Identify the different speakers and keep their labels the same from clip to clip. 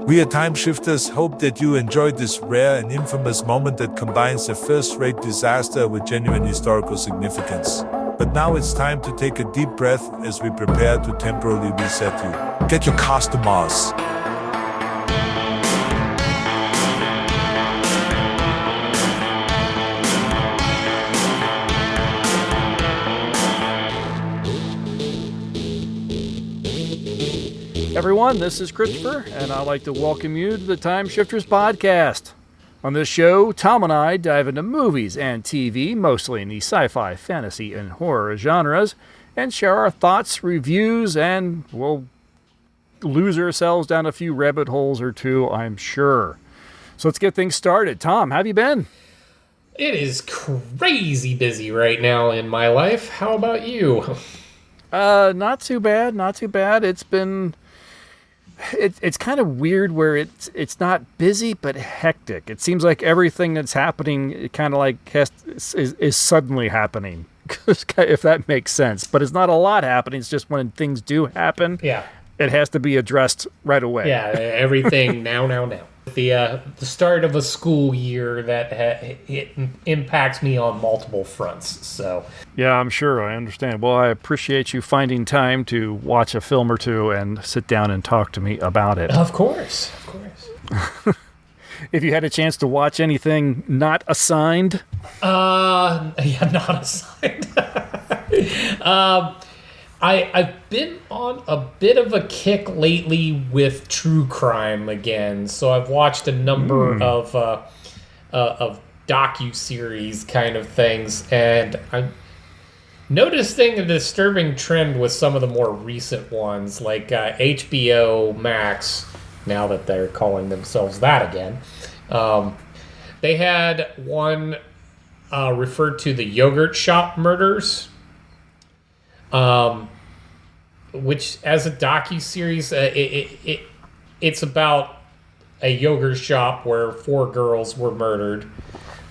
Speaker 1: We at Time Shifters hope that you enjoyed this rare and infamous moment that combines a first-rate disaster with genuine historical significance. But now it's time to take a deep breath as we prepare to temporarily reset you. Get your cars to Mars.
Speaker 2: Everyone, this is Christopher, and I'd like to welcome you to the Time Shifters podcast. On this show, Tom and I dive into movies and TV, mostly in the sci-fi, fantasy, and horror genres, and share our thoughts, reviews, and we'll lose ourselves down a few rabbit holes or two, I'm sure. So let's get things started. Tom, how have you been?
Speaker 3: It is crazy busy right now in my life. How about you?
Speaker 2: Not too bad, not too bad. It's kind of weird where it's not busy but hectic. It seems like everything that's happening it kind of like is suddenly happening, if that makes sense. But it's not a lot happening. It's just when things do happen, it has to be addressed right away.
Speaker 3: Yeah, everything now. The start of a school year that it impacts me on multiple fronts. So
Speaker 2: yeah, I'm sure. I understand. Well, I appreciate you finding time to watch a film or two and sit down and talk to me about it.
Speaker 3: Of course.
Speaker 2: If you had a chance to watch anything not assigned,
Speaker 3: not assigned. I've been on a bit of a kick lately with true crime again, so I've watched a number of docu-series kind of things, and I'm noticing a disturbing trend with some of the more recent ones, like HBO Max, now that they're calling themselves that again. They had one referred to the yogurt shop murders, which as a docu-series, it's about a yogurt shop where 4 girls were murdered.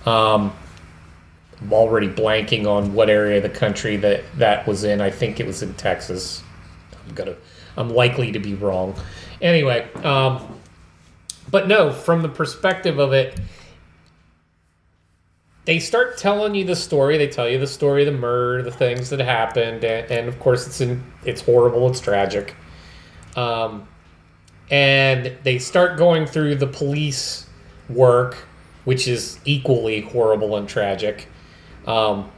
Speaker 3: I'm already blanking on what area of the country that was in. I think it was in Texas. I'm likely to be wrong. Anyway, but no, from the perspective of it, they start telling you the story. They tell you the story of the murder, the things that happened, and of course it's horrible, it's tragic. And they start going through the police work, which is equally horrible and tragic. And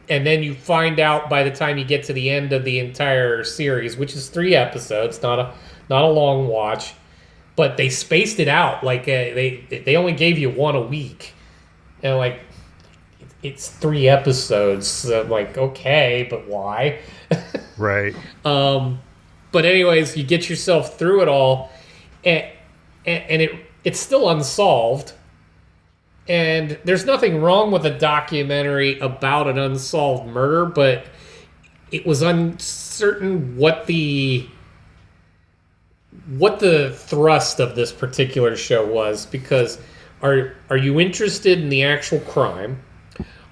Speaker 3: then you find out by the time you get to the end of the entire series, which is 3 episodes, not a long watch. But they spaced it out, like they only gave you 1 a week, and like it's 3 episodes. So I'm like, okay, but why?
Speaker 2: Right.
Speaker 3: But anyways, you get yourself through it all, and it's still unsolved. And there's nothing wrong with a documentary about an unsolved murder, but it was uncertain what the thrust of this particular show was, because are you interested in the actual crime?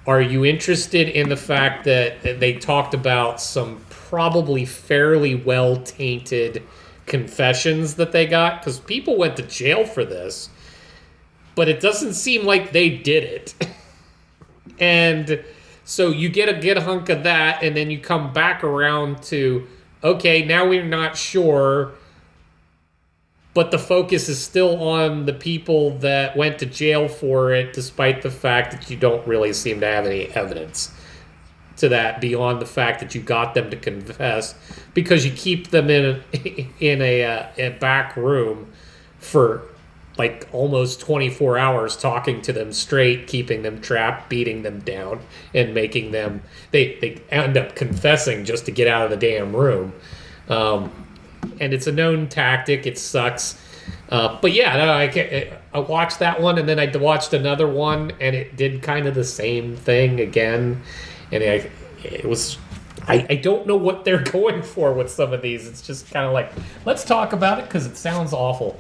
Speaker 3: Are you interested in the fact that they talked about some probably fairly well-tainted confessions that they got? Because people went to jail for this, but it doesn't seem like they did it. And so you get a hunk of that, and then you come back around to, okay, now we're not sure, but the focus is still on the people that went to jail for it, despite the fact that you don't really seem to have any evidence to that beyond the fact that you got them to confess, because you keep them in a back room for like almost 24 hours, talking to them straight, keeping them trapped, beating them down, and making them they end up confessing just to get out of the damn room. And it's a known tactic. It sucks. But yeah, no, I watched that one, and then I watched another one, and it did kind of the same thing again. And it was, I don't know what they're going for with some of these. It's just kind of like, let's talk about it because it sounds awful.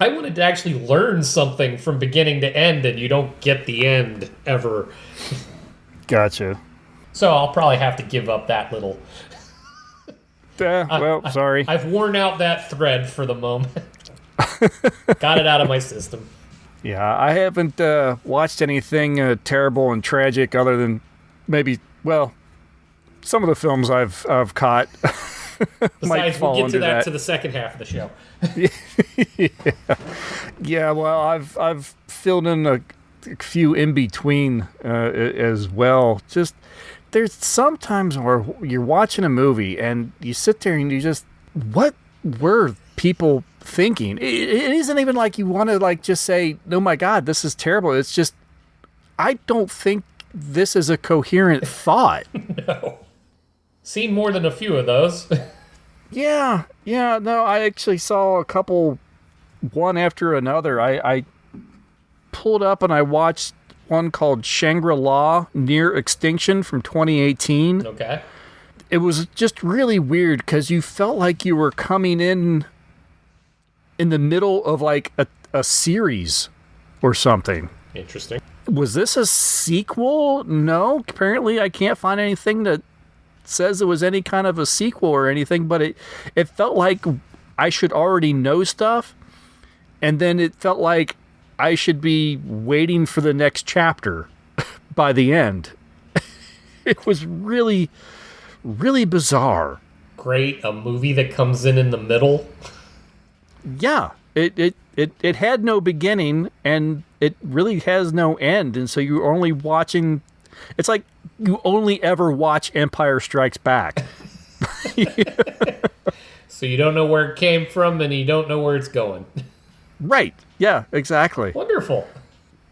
Speaker 3: I wanted to actually learn something from beginning to end, and you don't get the end ever.
Speaker 2: Gotcha.
Speaker 3: So I'll probably have to give up that little
Speaker 2: Well, sorry.
Speaker 3: I've worn out that thread for the moment. Got it out of my system.
Speaker 2: Yeah, I haven't watched anything terrible and tragic other than maybe, well, some of the films I've caught.
Speaker 3: Besides, we'll get to that to the second half of the show.
Speaker 2: Yeah, well, I've filled in a few in between as well. Just there's sometimes where you're watching a movie and you sit there and you just, what were people thinking? It isn't even like you want to like just say, oh my God, this is terrible. It's just, I don't think this is a coherent thought.
Speaker 3: No. Seen more than a few of those.
Speaker 2: Yeah, no, I actually saw a couple, one after another. I pulled up and I watched one called Shangri-La Near Extinction from 2018.
Speaker 3: Okay.
Speaker 2: It was just really weird because you felt like you were coming in the middle of like a series or something.
Speaker 3: Interesting.
Speaker 2: Was this a sequel? No, apparently I can't find anything that says it was any kind of a sequel or anything, but it felt like I should already know stuff, and then it felt like I should be waiting for the next chapter by the end. It was really, really bizarre.
Speaker 3: Great, a movie that comes in the middle.
Speaker 2: Yeah, it had no beginning, and it really has no end, and so you're only watching. It's like you only ever watch Empire Strikes Back.
Speaker 3: So you don't know where it came from, and you don't know where it's going.
Speaker 2: Right. Yeah, exactly.
Speaker 3: Wonderful.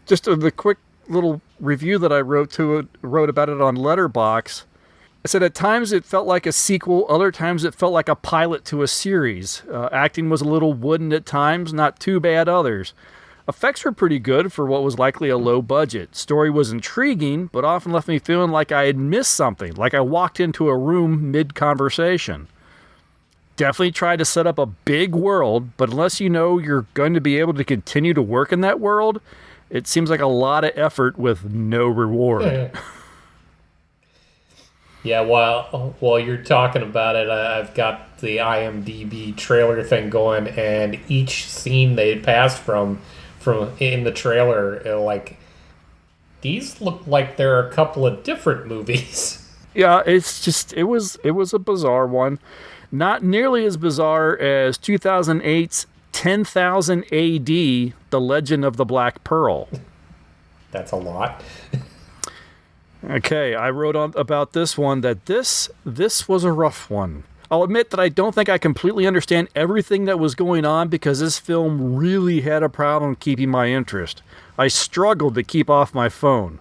Speaker 2: Just the quick little review that I wrote about it on Letterboxd. I said at times it felt like a sequel, other times it felt like a pilot to a series. Acting was a little wooden at times, not too bad others. Effects were pretty good for what was likely a low budget. Story was intriguing, but often left me feeling like I had missed something, like I walked into a room mid-conversation. Definitely tried to set up a big world, but unless you know you're going to be able to continue to work in that world, it seems like a lot of effort with no reward.
Speaker 3: Yeah, while you're talking about it, I've got the IMDb trailer thing going, and each scene they passed from in the trailer, like, these look like they're a couple of different movies.
Speaker 2: Yeah, it's just it was a bizarre one. Not nearly as bizarre as 2008's 10,000 AD, The Legend of the Black Pearl.
Speaker 3: That's a lot.
Speaker 2: Okay, I wrote about this one that this was a rough one. I'll admit that I don't think I completely understand everything that was going on because this film really had a problem keeping my interest. I struggled to keep off my phone.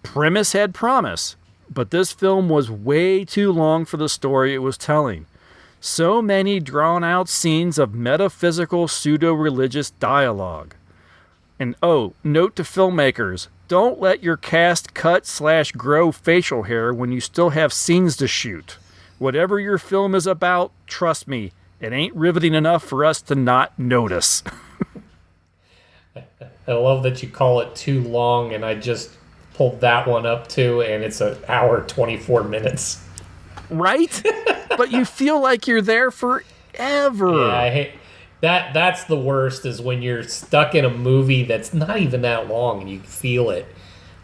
Speaker 2: Premise had promise, but this film was way too long for the story it was telling. So many drawn-out scenes of metaphysical pseudo-religious dialogue. And note to filmmakers, don't let your cast cut/grow facial hair when you still have scenes to shoot. Whatever your film is about, trust me, it ain't riveting enough for us to not notice.
Speaker 3: I love that you call it too long, and I just pulled that one up too, and it's an hour 24 minutes.
Speaker 2: Right? But you feel like you're there forever.
Speaker 3: Yeah, I hate that. That's the worst, is when you're stuck in a movie that's not even that long and you feel it.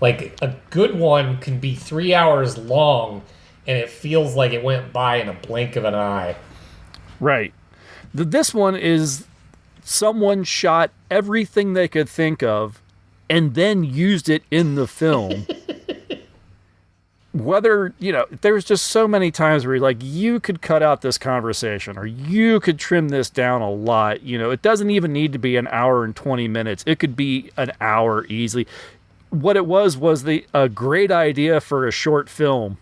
Speaker 3: Like, a good one can be 3 hours long and it feels like it went by in a blink of an eye.
Speaker 2: Right. This one is someone shot everything they could think of and then used it in the film. Whether, there's just so many times where you're like, you could cut out this conversation or you could trim this down a lot. It doesn't even need to be an hour and 20 minutes. It could be an hour easily. What it was a great idea for a short film.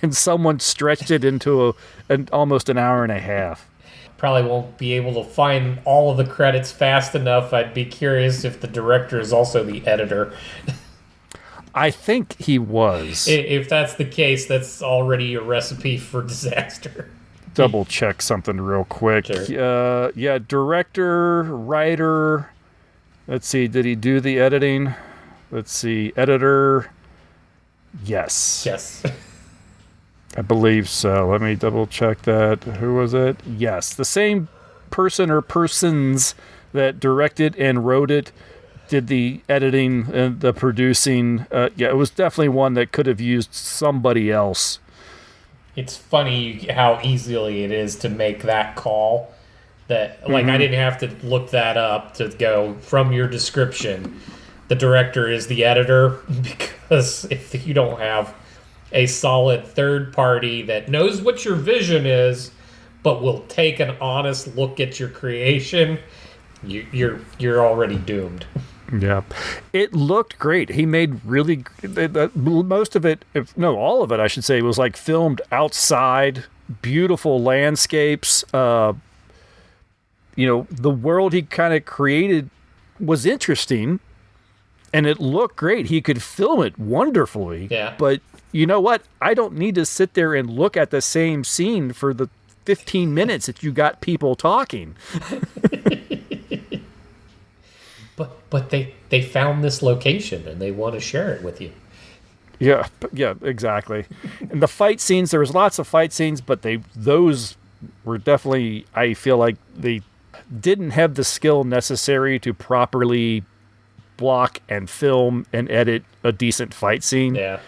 Speaker 2: And someone stretched it into almost an hour and a half.
Speaker 3: Probably won't be able to find all of the credits fast enough. I'd be curious if the director is also the editor.
Speaker 2: I think he was.
Speaker 3: If that's the case, that's already a recipe for disaster.
Speaker 2: Double check something real quick.
Speaker 3: Sure.
Speaker 2: Director, writer. Let's see, did he do the editing? Let's see, editor. Yes. I believe so. Let me double check that. Who was it? Yes, the same person or persons that directed and wrote it did the editing and the producing. Yeah, it was definitely one that could have used somebody else.
Speaker 3: It's funny how easily it is to make that call. That I didn't have to look that up to go from your description. The director is the editor, because if you don't have a solid third party that knows what your vision is, but will take an honest look at your creation, you're already doomed.
Speaker 2: Yeah, it looked great. He made really most of it, all of it, I should say, was like filmed outside, beautiful landscapes. The world he kind of created was interesting, and it looked great. He could film it wonderfully.
Speaker 3: Yeah.
Speaker 2: But you know what? I don't need to sit there and look at the same scene for the 15 minutes that you got people talking.
Speaker 3: But they found this location and they want to share it with you.
Speaker 2: Yeah, exactly. And the fight scenes, there was lots of fight scenes, but those were definitely, I feel like they didn't have the skill necessary to properly block and film and edit a decent fight scene.
Speaker 3: Yeah.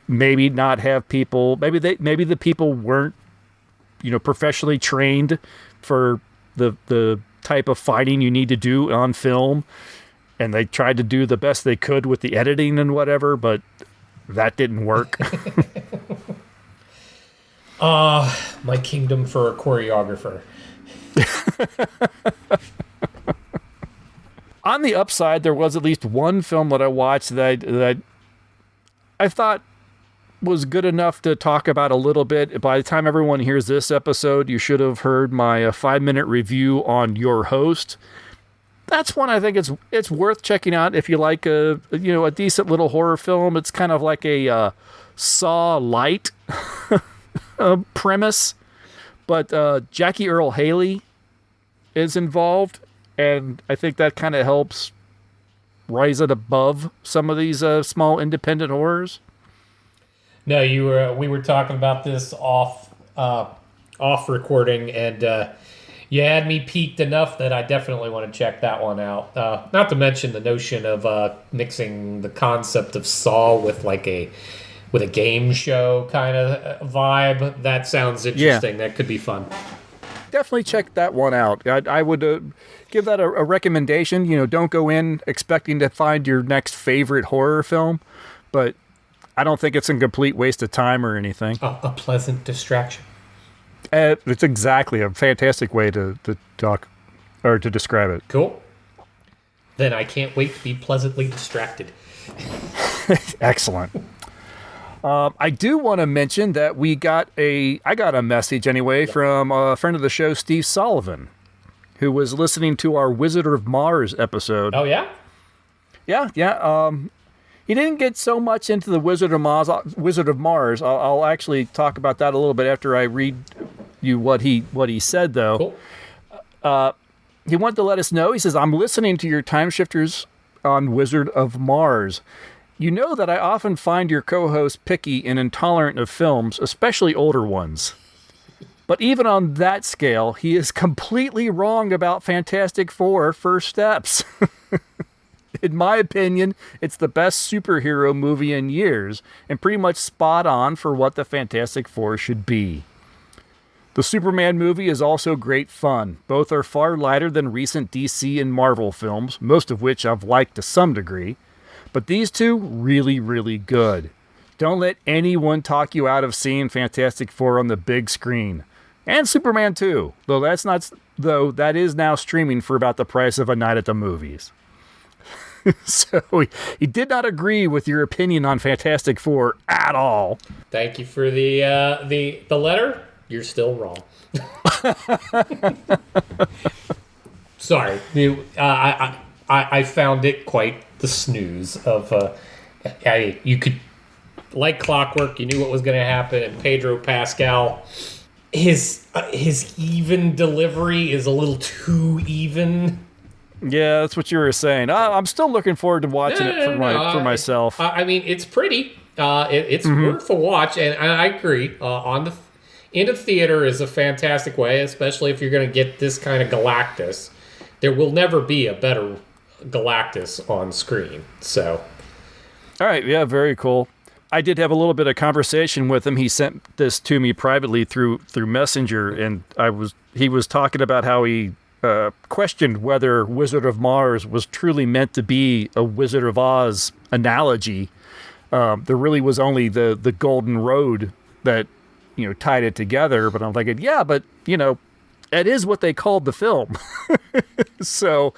Speaker 2: Maybe not have people, maybe the people weren't, professionally trained for the type of fighting you need to do on film, and they tried to do the best they could with the editing and whatever, but that didn't work.
Speaker 3: My kingdom for a choreographer.
Speaker 2: On the upside, there was at least one film that I watched that I thought was good enough to talk about a little bit. By the time everyone hears this episode, you should have heard my 5-minute review on Your Host. That's one I think it's worth checking out if you like a decent little horror film. It's kind of like a Saw light premise, but Jackie Earle Haley is involved, and I think that kind of helps rise it above some of these small independent horrors.
Speaker 3: No, we were talking about this off recording, and you had me peaked enough that I definitely want to check that one out. Not to mention the notion of mixing the concept of Saw with a game show kind of vibe. That sounds interesting. Yeah. That could be fun.
Speaker 2: Definitely check that one out. I would give that a recommendation. Don't go in expecting to find your next favorite horror film, but I don't think it's a complete waste of time or anything.
Speaker 3: A pleasant distraction.
Speaker 2: It's exactly a fantastic way to talk or to describe it.
Speaker 3: Cool. Then I can't wait to be pleasantly distracted.
Speaker 2: Excellent. I do want to mention that I got a message anyway from a friend of the show, Steve Sullivan, who was listening to our Wizard of Mars episode.
Speaker 3: Oh, yeah?
Speaker 2: Yeah. He didn't get so much into the Wizard of Mars. I'll actually talk about that a little bit after I read you what he said, though.
Speaker 3: Cool.
Speaker 2: He wanted to let us know. He says, "I'm listening to your Time Shifters on Wizard of Mars. You know that I often find your co-host picky and intolerant of films, especially older ones. But even on that scale, he is completely wrong about Fantastic Four: First Steps. In my opinion, it's the best superhero movie in years, and pretty much spot on for what the Fantastic Four should be. The Superman movie is also great fun. Both are far lighter than recent DC and Marvel films, most of which I've liked to some degree. But these two, really, really good. Don't let anyone talk you out of seeing Fantastic Four on the big screen. And Superman 2, though that is now streaming for about the price of a night at the movies." So he did not agree with your opinion on Fantastic Four at all.
Speaker 3: Thank you for the letter. You're still wrong. Sorry. I found it quite the snooze of you could, like clockwork, you knew what was going to happen, and Pedro Pascal, his even delivery is a little too even.
Speaker 2: Yeah, that's what you were saying. I'm still looking forward to watching it for myself.
Speaker 3: I mean, it's pretty. It's worth a watch, and I agree. In a theater is a fantastic way, especially if you're going to get this kind of Galactus. There will never be a better Galactus on screen. So,
Speaker 2: all right, yeah, very cool. I did have a little bit of conversation with him. He sent this to me privately through Messenger, and he was talking about how he questioned whether Wizard of Mars was truly meant to be a Wizard of Oz analogy. There really was only the Golden Road that tied it together. But I'm thinking, yeah, but that is what they called the film. So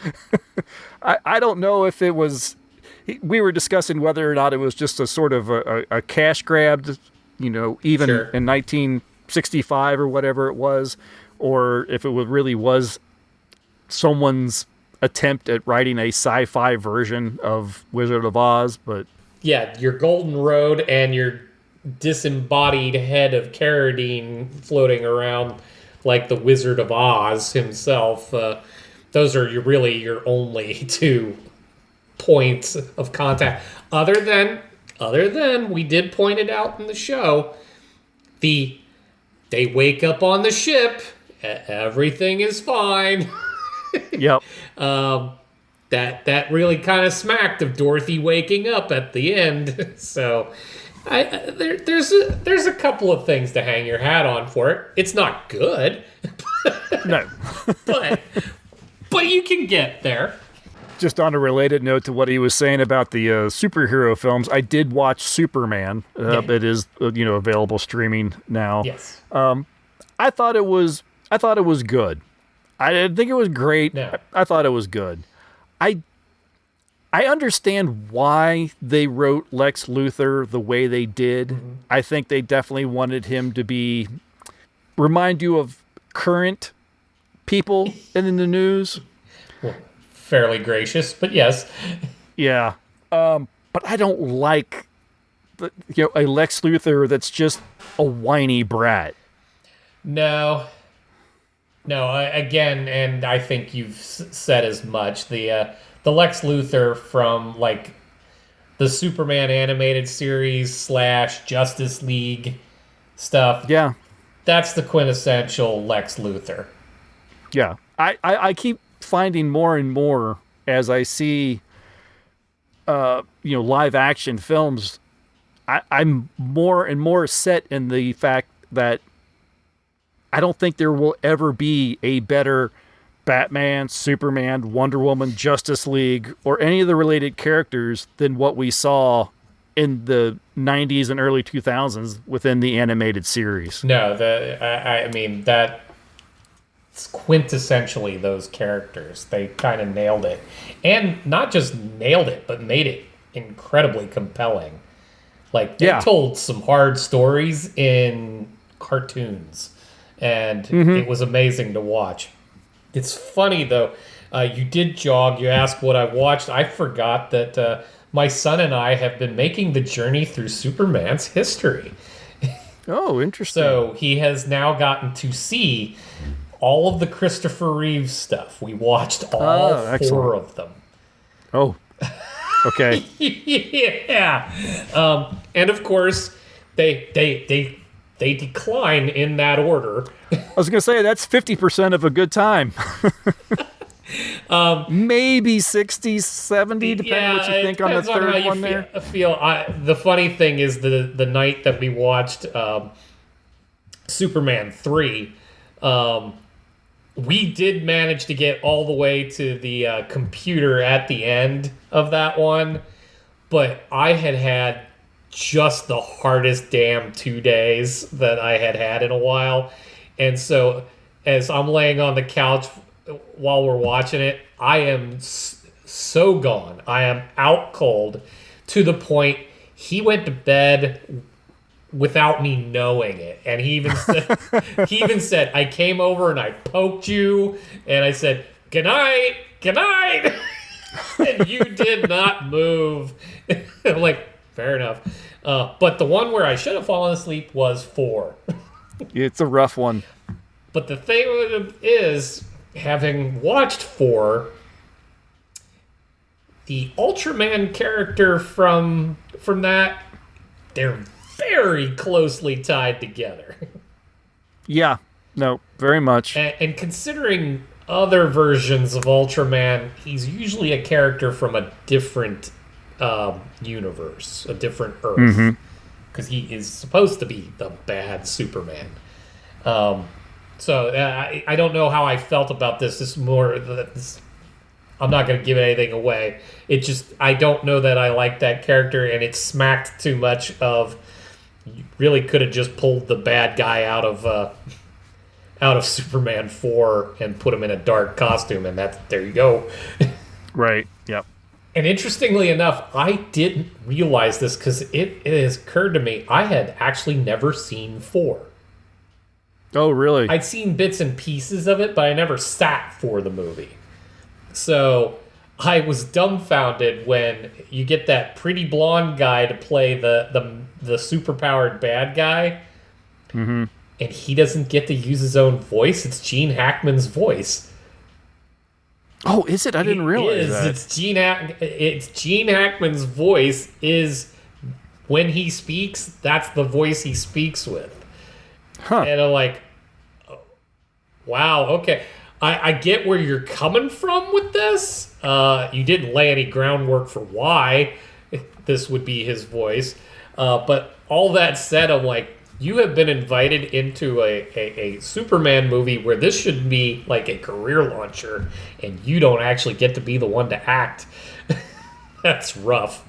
Speaker 2: I don't know if it was. We were discussing whether or not it was just a sort of a cash grab, even
Speaker 3: Sure.
Speaker 2: in 1965 or whatever it was, or if it really was someone's attempt at writing a sci-fi version of Wizard of Oz. But
Speaker 3: yeah, your Golden Road and your disembodied head of Carradine floating around like the Wizard of Oz himself. Those are your only two points of contact. Other than we did point it out in the show, they wake up on the ship, everything is fine.
Speaker 2: yep.
Speaker 3: That really kind of smacked of Dorothy waking up at the end. So there's a couple of things to hang your hat on for it. It's not good.
Speaker 2: No.
Speaker 3: but you can get there.
Speaker 2: Just on a related note to what he was saying about the superhero films, I did watch Superman. It is available streaming now.
Speaker 3: Yes.
Speaker 2: I thought it was good. I didn't think it was great.
Speaker 3: No.
Speaker 2: I thought it was good. I understand why they wrote Lex Luthor the way they did. Mm-hmm. I think they definitely wanted him to remind you of current people in the news.
Speaker 3: Well, fairly gracious, but yes.
Speaker 2: Yeah. But I don't like a Lex Luthor that's just a whiny brat.
Speaker 3: No, again, and I think you've said as much. The Lex Luthor from like the Superman animated series / Justice League stuff.
Speaker 2: Yeah.
Speaker 3: That's the quintessential Lex Luthor.
Speaker 2: Yeah. I keep finding more and more as I see live action films, I'm more and more set in the fact that I don't think there will ever be a better Batman, Superman, Wonder Woman, Justice League, or any of the related characters than what we saw in the 90s and early 2000s within the animated series.
Speaker 3: No, I mean, that's quintessentially those characters. They kind of nailed it. And not just nailed it, but made it incredibly compelling. Like, they told some hard stories in cartoons. And it was amazing to watch. It's funny, though. You did jog. You asked what I watched. I forgot that my son and I have been making the journey through Superman's history.
Speaker 2: Oh, interesting.
Speaker 3: So he has now gotten to see all of the Christopher Reeve stuff. We watched all four of them.
Speaker 2: Oh, okay.
Speaker 3: Yeah. And of course, they decline in that order.
Speaker 2: I was going to say, that's 50% of a good time. Maybe 60, 70, depending on what you think on the third one there.
Speaker 3: The funny thing is the night that we watched Superman 3, we did manage to get all the way to the computer at the end of that one, but I had just the hardest damn 2 days that I had in a while. And so as I'm laying on the couch while we're watching it, I am so gone. I am out cold to the point he went to bed without me knowing it. And he even said, I came over and I poked you and I said, good night. And you did not move. I'm like, fair enough. But the one where I should have fallen asleep was 4.
Speaker 2: It's a rough one.
Speaker 3: But the thing is, having watched 4, the Ultraman character from that they're very closely tied together.
Speaker 2: Yeah, no, very much.
Speaker 3: And considering other versions of Ultraman, he's usually a character from a different universe, a different Earth, because he is supposed to be the bad Superman. So I don't know how I felt about this. This is more. I'm not going to give anything away. It just, I don't know that I like that character, and it smacked too much of. You really could have just pulled the bad guy out of Superman 4 and put him in a dark costume, and there you go.
Speaker 2: Right. Yep.
Speaker 3: And interestingly enough, I didn't realize this because it has occurred to me, I had actually never seen 4.
Speaker 2: Oh, really?
Speaker 3: I'd seen bits and pieces of it, but I never sat for the movie. So I was dumbfounded when you get that pretty blonde guy to play the superpowered bad guy, and he doesn't get to use his own voice. It's Gene Hackman's voice.
Speaker 2: Oh, is it? I didn't realize that.
Speaker 3: It's Gene Hackman's voice is when he speaks. That's the voice he speaks with.
Speaker 2: Huh.
Speaker 3: And I'm like, oh, wow, okay. I get where you're coming from with this. You didn't lay any groundwork for why this would be his voice. But all that said, I'm like, you have been invited into a Superman movie where this should be like a career launcher, and you don't actually get to be the one to act. That's rough.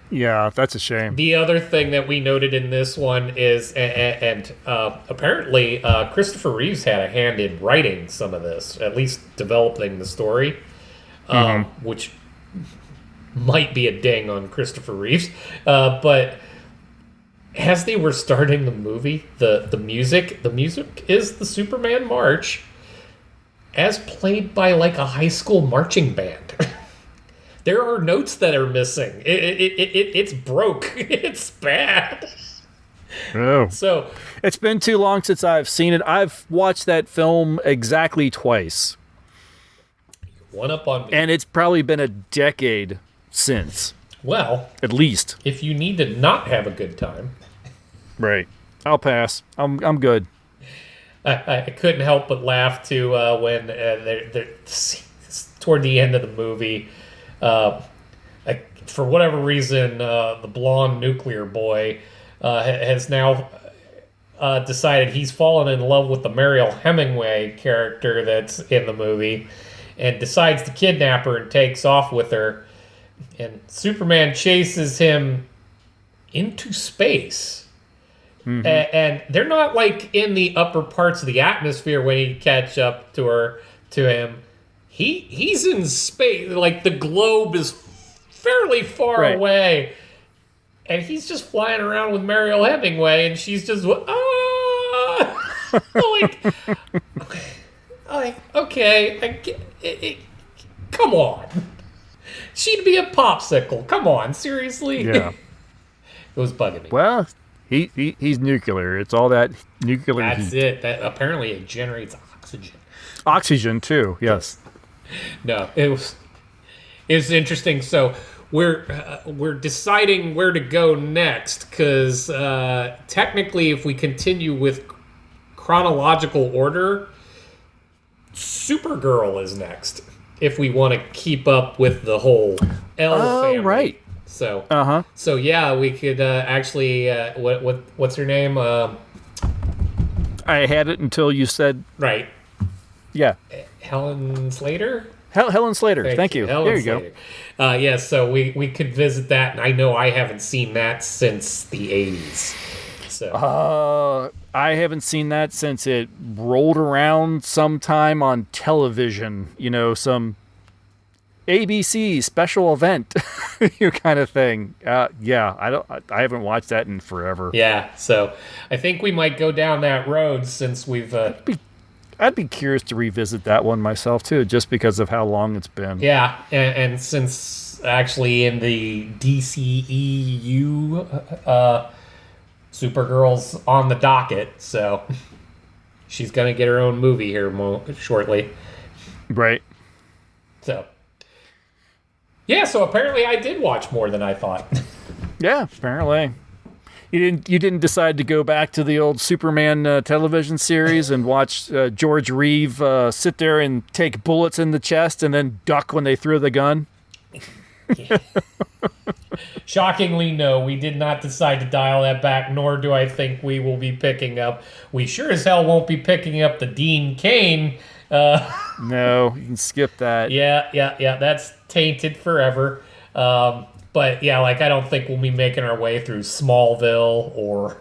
Speaker 2: Yeah, that's a shame.
Speaker 3: The other thing that we noted in this one is, and apparently Christopher Reeves had a hand in writing some of this, at least developing the story, which might be a ding on Christopher Reeves. But as they were starting the movie, the music is the Superman March, as played by like a high school marching band. There are notes that are missing. It's broke. It's bad.
Speaker 2: Oh.
Speaker 3: So
Speaker 2: it's been too long since I've seen it. I've watched that film exactly twice.
Speaker 3: One up on me.
Speaker 2: And it's probably been a decade since.
Speaker 3: Well,
Speaker 2: at least.
Speaker 3: If you need to not have a good time.
Speaker 2: Right. I'll pass. I'm good.
Speaker 3: I couldn't help but laugh too when they're toward the end of the movie. For whatever reason, the blonde nuclear boy has now decided he's fallen in love with the Mariel Hemingway character that's in the movie, and decides to kidnap her and takes off with her. And Superman chases him into space. And they're not like in the upper parts of the atmosphere when he catch up to him. He's in space, like the globe is fairly far away, and he's just flying around with Mariel Hemingway, and she's just okay, I get it. Come on, she'd be a popsicle. Come on, seriously.
Speaker 2: Yeah,
Speaker 3: it was bugging me.
Speaker 2: Well, he's nuclear. It's all that nuclear.
Speaker 3: That's
Speaker 2: heat.
Speaker 3: it. That apparently it generates oxygen.
Speaker 2: Oxygen too. Yes.
Speaker 3: No, it was interesting. So we're deciding where to go next because technically, if we continue with chronological order, Supergirl is next. If we want to keep up with the whole L family,
Speaker 2: right?
Speaker 3: So So yeah, we could actually what's her name?
Speaker 2: I had it until you said
Speaker 3: right.
Speaker 2: Yeah.
Speaker 3: Helen Slater?
Speaker 2: Helen Slater. Thank you.
Speaker 3: Helen
Speaker 2: there you
Speaker 3: Slater.
Speaker 2: go.
Speaker 3: Yeah, so we could visit that, and I know I haven't seen that since the 80s. So
Speaker 2: I haven't seen that since it rolled around sometime on television, some ABC special event kind of thing. Yeah, I haven't watched that in forever.
Speaker 3: Yeah, so I think we might go down that road since we've
Speaker 2: I'd be curious to revisit that one myself, too, just because of how long it's been.
Speaker 3: Yeah, and since actually in the DCEU, Supergirl's on the docket, so she's going to get her own movie here shortly.
Speaker 2: Right.
Speaker 3: So, yeah, so apparently I did watch more than I thought.
Speaker 2: Yeah, apparently. You didn't decide to go back to the old Superman television series and watch George Reeve sit there and take bullets in the chest and then duck when they threw the gun?
Speaker 3: Shockingly, no, we did not decide to dial that back, nor do I think we will be picking up. We sure as hell won't be picking up the Dean Cain.
Speaker 2: No, you can skip that.
Speaker 3: Yeah, that's tainted forever. But yeah, like I don't think we'll be making our way through Smallville or.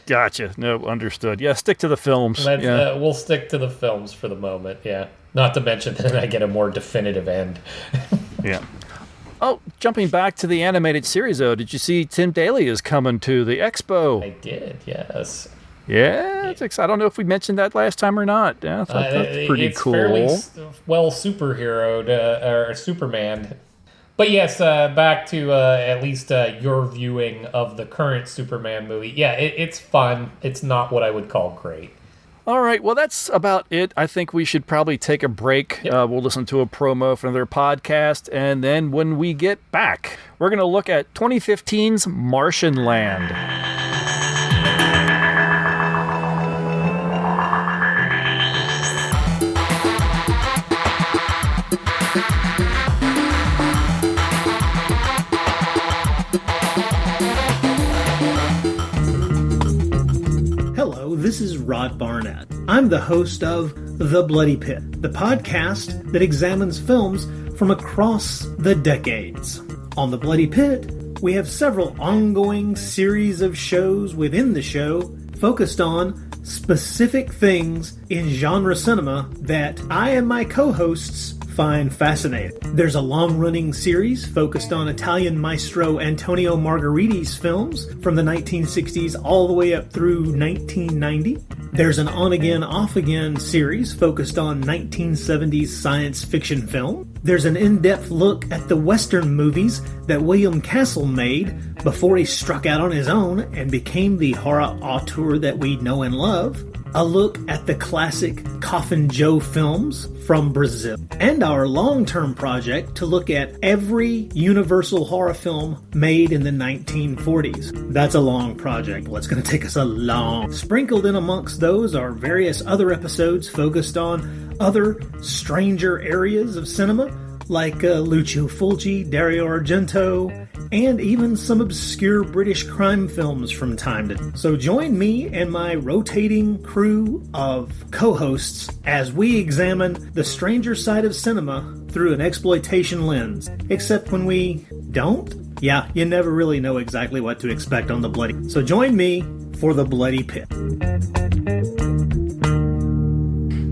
Speaker 2: Gotcha. No, understood. Yeah, stick to the films.
Speaker 3: We'll stick to the films for the moment. Yeah, not to mention that I get a more definitive end.
Speaker 2: Yeah. Oh, jumping back to the animated series, though, did you see Tim Daly is coming to the expo?
Speaker 3: I did, yes.
Speaker 2: Yeah, I don't know if we mentioned that last time or not. Yeah, I thought that's pretty cool.
Speaker 3: It's fairly well superheroed, or Superman. But yes, back to at least your viewing of the current Superman movie. Yeah, it's fun. It's not what I would call great.
Speaker 2: All right, well, that's about it. I think we should probably take a break.
Speaker 3: Yep.
Speaker 2: We'll listen to a promo for another podcast, and then when we get back, we're going to look at 2015's Martian Land.
Speaker 4: This is Rod Barnett. I'm the host of The Bloody Pit, the podcast that examines films from across the decades. On The Bloody Pit, we have several ongoing series of shows within the show focused on specific things in genre cinema that I and my co-hosts find fascinating. There's a long-running series focused on Italian maestro Antonio Margheriti's films from the 1960s all the way up through 1990. There's an on-again, off-again series focused on 1970s science fiction film. There's an in-depth look at the Western movies that William Castle made before he struck out on his own and became the horror auteur that we know and love. A look at the classic Coffin Joe films from Brazil. And our long-term project to look at every Universal horror film made in the 1940s. That's a long project. Well, it's going to take us a long. Sprinkled in amongst those are various other episodes focused on other stranger areas of cinema, like Lucio Fulci, Dario Argento, and even some obscure British crime films from time to time. So join me and my rotating crew of co-hosts as we examine the stranger side of cinema through an exploitation lens. Except when we don't? Yeah, you never really know exactly what to expect on The Bloody. So join me for The Bloody Pit.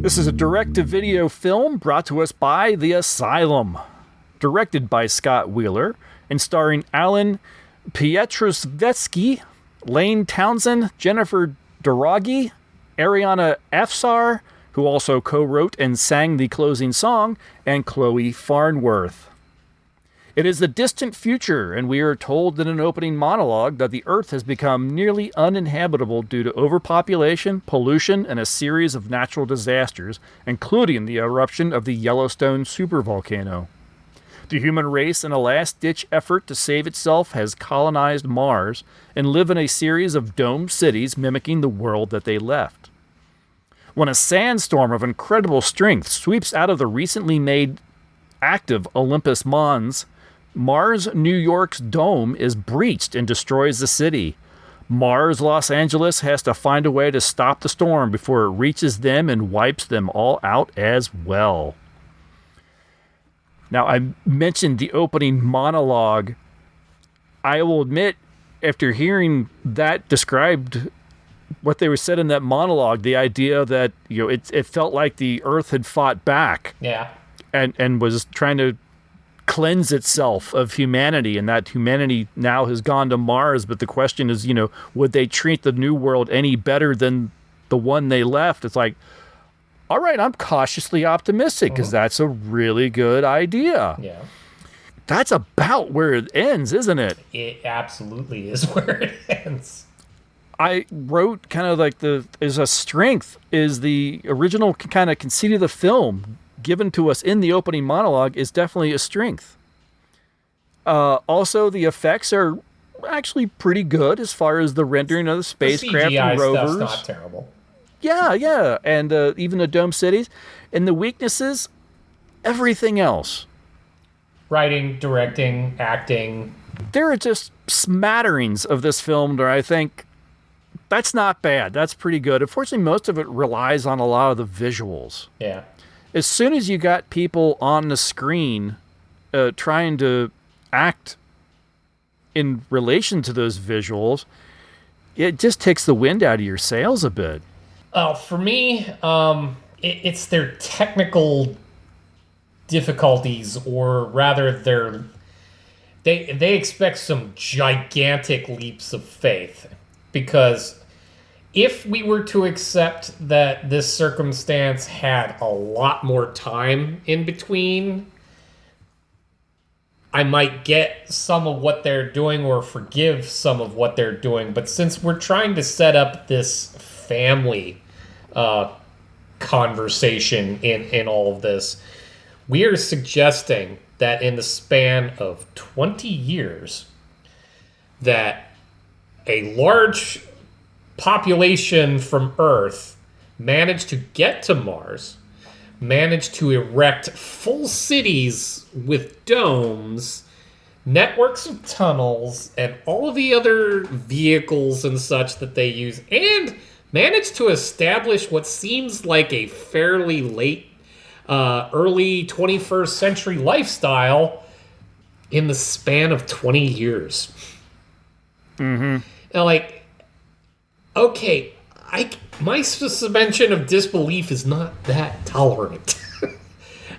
Speaker 2: This is a direct-to-video film brought to us by The Asylum. Directed by Scott Wheeler and starring Alan Pietraszewski, Lane Townsend, Jennifer Doroghi, Ariana Afsar, who also co-wrote and sang the closing song, and Chloe Farnworth. It is the distant future, and we are told in an opening monologue that the Earth has become nearly uninhabitable due to overpopulation, pollution, and a series of natural disasters, including the eruption of the Yellowstone supervolcano. The human race, in a last-ditch effort to save itself, has colonized Mars and live in a series of domed cities mimicking the world that they left. When a sandstorm of incredible strength sweeps out of the recently made active Olympus Mons, Mars New York's dome is breached and destroys the city. Mars Los Angeles has to find a way to stop the storm before it reaches them and wipes them all out as well. Now, I mentioned the opening monologue. I will admit, after hearing that described, what they were said in that monologue, the idea that, you know, it felt like the Earth had fought back.
Speaker 3: Yeah.
Speaker 2: And was trying to cleanse itself of humanity, and that humanity now has gone to Mars. But the question is, you know, would they treat the new world any better than the one they left? It's like, all right, I'm cautiously optimistic because that's a really good idea.
Speaker 3: Yeah.
Speaker 2: That's about where it ends, isn't it?
Speaker 3: It absolutely is where it ends.
Speaker 2: I wrote kind of like the original kind of conceit of the film given to us in the opening monologue is definitely a strength. Also, the effects are actually pretty good as far as the rendering of the spacecraft
Speaker 3: CGI
Speaker 2: and rovers.
Speaker 3: stuff's not terrible.
Speaker 2: Yeah, and even the dome cities. And the weaknesses, everything else.
Speaker 3: Writing, directing, acting.
Speaker 2: There are just smatterings of this film where I think that's not bad. That's pretty good. Unfortunately, most of it relies on a lot of the visuals.
Speaker 3: Yeah.
Speaker 2: As soon as you got people on the screen trying to act in relation to those visuals, it just takes the wind out of your sails a bit.
Speaker 3: For me, it's their technical difficulties, or rather they expect some gigantic leaps of faith, because if we were to accept that this circumstance had a lot more time in between, I might get some of what they're doing or forgive some of what they're doing. But since we're trying to set up this family conversation in all of this, we are suggesting that in the span of 20 years, that a large population from Earth managed to get to Mars, managed to erect full cities with domes, networks of tunnels, and all of the other vehicles and such that they use, and managed to establish what seems like a fairly late, early 21st century lifestyle in the span of 20 years.
Speaker 2: Mm-hmm.
Speaker 3: Now, like, okay, my suspension of disbelief is not that tolerant.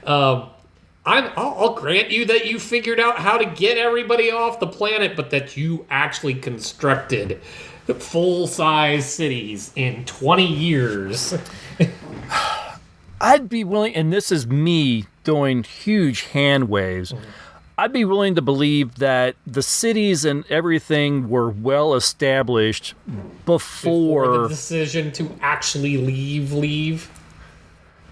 Speaker 3: I'll grant you that you figured out how to get everybody off the planet, but that you actually constructed full-size cities in 20 years.
Speaker 2: I'd be willing, and this is me doing huge hand waves, I'd be willing to believe that the cities and everything were well established before
Speaker 3: the decision to actually leave.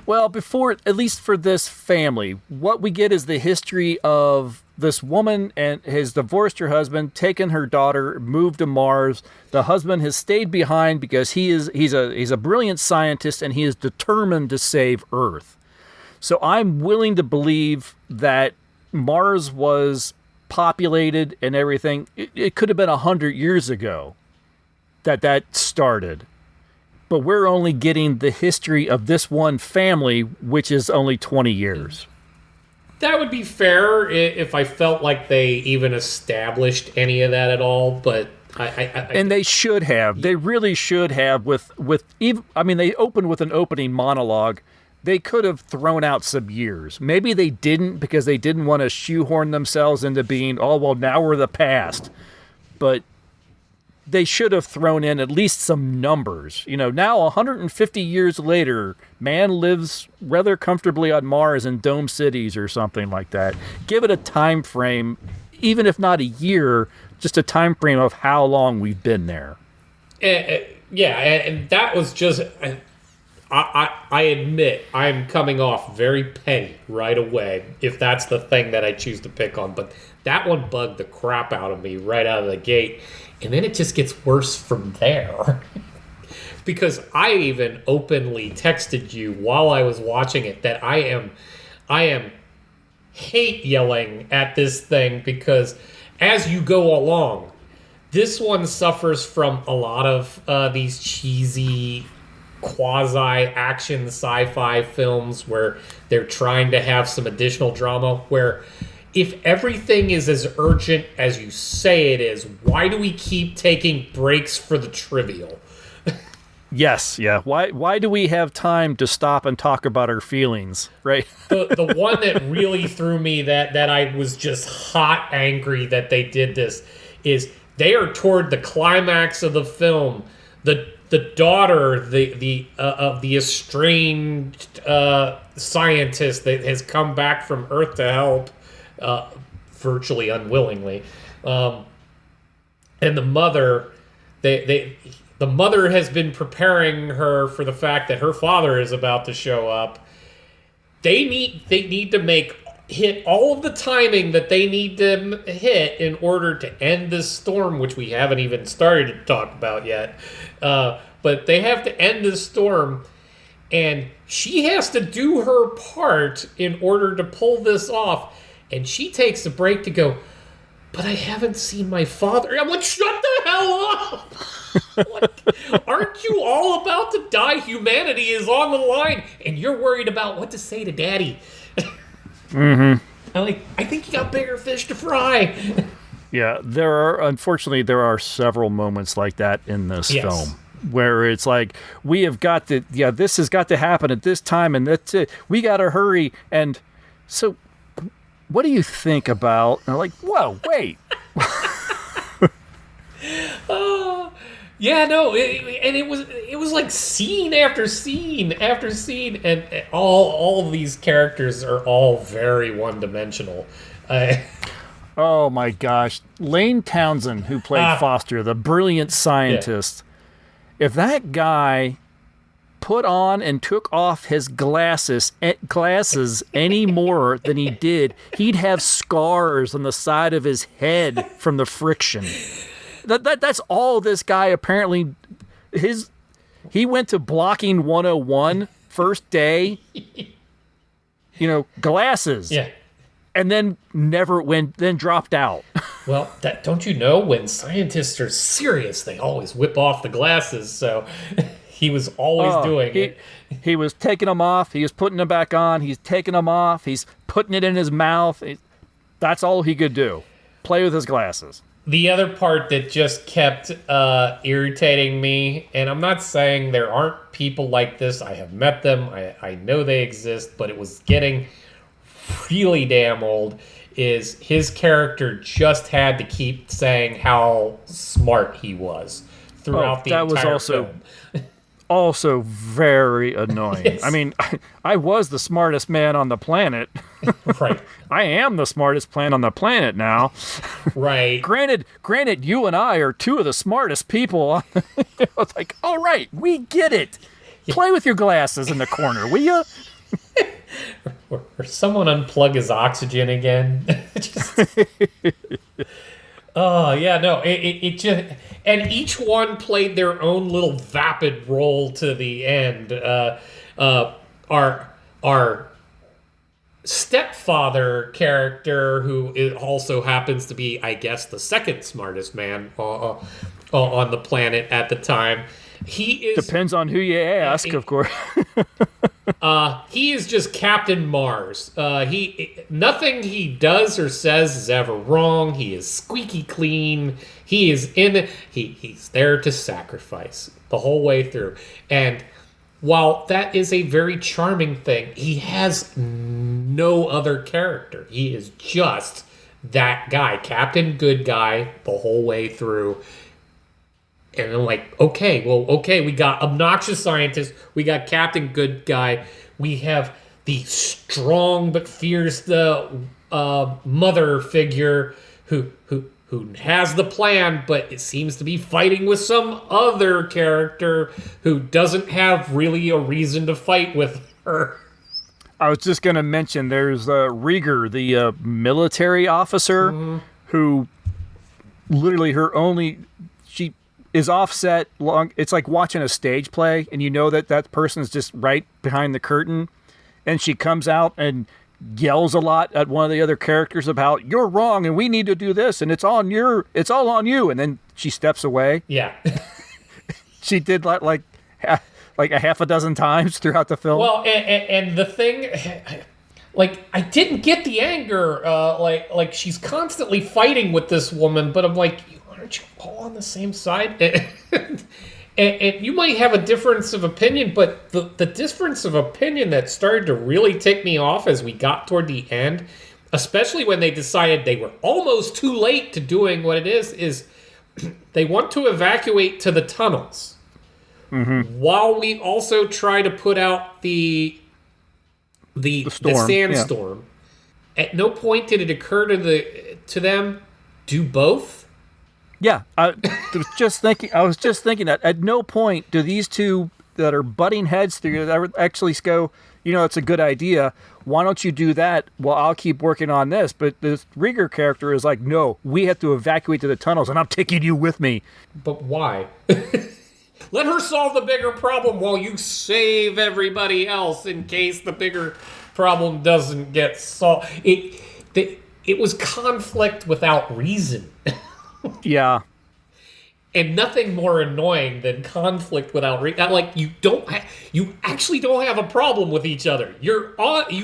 Speaker 2: Well, before, at least for this family, what we get is the history of this woman and has divorced her husband, taken her daughter, moved to Mars. The husband has stayed behind because he's a brilliant scientist and he is determined to save Earth. So I'm willing to believe that Mars was populated and everything. It could have been 100 years ago that started. But we're only getting the history of this one family, which is only 20 years.
Speaker 3: That would be fair if I felt like they even established any of that at all, but
Speaker 2: and they should have. They really should have. They opened with an opening monologue. They could have thrown out some years. Maybe they didn't because they didn't want to shoehorn themselves into being, oh, well, now we're the past. But they should have thrown in at least some numbers. You know, now 150 years later, man lives rather comfortably on Mars in dome cities or something like that. Give it a time frame, even if not a year, just a time frame of how long we've been there.
Speaker 3: Yeah, and that was just... I admit I'm coming off very petty right away if that's the thing that I choose to pick on, but that one bugged the crap out of me right out of the gate, and then it just gets worse from there. Because I even openly texted you while I was watching it that I am hate yelling at this thing, because as you go along, this one suffers from a lot of these cheesy quasi-action sci-fi films where they're trying to have some additional drama, where if everything is as urgent as you say it is, why do we keep taking breaks for the trivial?
Speaker 2: Yes, yeah. Why do we have time to stop and talk about our feelings, right?
Speaker 3: The one that really threw me that I was just hot angry that they did this is they are toward the climax of the film. The daughter, of the estranged scientist that has come back from Earth to help, virtually unwillingly, and the mother, the mother has been preparing her for the fact that her father is about to show up. They need to make hit all of the timing that they need to hit in order to end this storm, which we haven't even started to talk about yet. But they have to end this storm, and she has to do her part in order to pull this off. And she takes a break to go, but I haven't seen my father. I'm like, shut the hell up! Like, aren't you all about to die? Humanity is on the line, and you're worried about what to say to Daddy. I'm like, I think you got bigger fish to fry.
Speaker 2: Yeah, unfortunately, there are several moments like that in this film where it's like, we have got to, this has got to happen at this time, and that's it. We got to hurry. And so, what do you think about, and I'm like, whoa, wait.
Speaker 3: Yeah, no, it was like scene after scene after scene, and all of these characters are all very one-dimensional.
Speaker 2: Oh my gosh, Lane Townsend, who played Foster, the brilliant scientist. If that guy put on and took off his glasses any more than he did, he'd have scars on the side of his head from the friction. That's all this guy apparently. He went to blocking 101 first day. Glasses.
Speaker 3: Yeah.
Speaker 2: And then then dropped out.
Speaker 3: Well, don't you know, when scientists are serious, they always whip off the glasses. So he was always doing it.
Speaker 2: He was taking them off. He was putting them back on. He's taking them off. He's putting it in his mouth. That's all he could do. Play with his glasses.
Speaker 3: The other part that just kept irritating me, and I'm not saying there aren't people like this. I have met them. I know they exist, but it was getting really damn old, is his character just had to keep saying how smart he was throughout the entire film.
Speaker 2: Also very annoying.
Speaker 3: Yes.
Speaker 2: I mean, I was the smartest man on the planet.
Speaker 3: Right.
Speaker 2: I am the smartest man on the planet now.
Speaker 3: Right.
Speaker 2: Granted, you and I are two of the smartest people. It's like, all right, we get it. Play with your glasses in the corner, will you?
Speaker 3: Or someone unplug his oxygen again. Oh, yeah, no, it just... And each one played their own little vapid role to the end. Our stepfather character, who also happens to be, I guess, the second smartest man on the planet at the time, he is...
Speaker 2: Depends on who you ask, of course.
Speaker 3: He is just Captain Mars. Nothing he does or says is ever wrong. He is squeaky clean. He is he's there to sacrifice the whole way through. And while that is a very charming thing, he has no other character. He is just that guy, Captain Good Guy, the whole way through. And I'm like, okay, we got obnoxious scientist, we got Captain Good Guy, we have the strong but fierce mother figure who has the plan, but it seemes to be fighting with some other character who doesn't have really a reason to fight with her.
Speaker 2: I was just going to mention there's Rieger, the military officer, who literally she is offset long. It's like watching a stage play, and you know that person's just right behind the curtain, and she comes out and yells a lot at one of the other characters about, you're wrong and we need to do this and it's all on you, and then she steps away.
Speaker 3: Yeah.
Speaker 2: She did that like a half a dozen times throughout the film.
Speaker 3: Well, and the thing, like, I didn't get the anger. Like she's constantly fighting with this woman, but I'm like, aren't you all on the same side? And you might have a difference of opinion, but the difference of opinion that started to really tick me off as we got toward the end, especially when they decided they were almost too late to doing what it is they want to evacuate to the tunnels. Mm-hmm. While we also try to put out the sandstorm. Yeah. At no point did it occur to them do both.
Speaker 2: Yeah, I was just thinking that at no point do these two that are butting heads through that actually go, it's a good idea. Why don't you do that? Well, I'll keep working on this. But this Rieger character is like, no, we have to evacuate to the tunnels, and I'm taking you with me.
Speaker 3: But why? Let her solve the bigger problem while you save everybody else in case the bigger problem doesn't get solved. It was conflict without reason.
Speaker 2: Yeah.
Speaker 3: And nothing more annoying than conflict without reason. Like, you actually don't have a problem with each other. You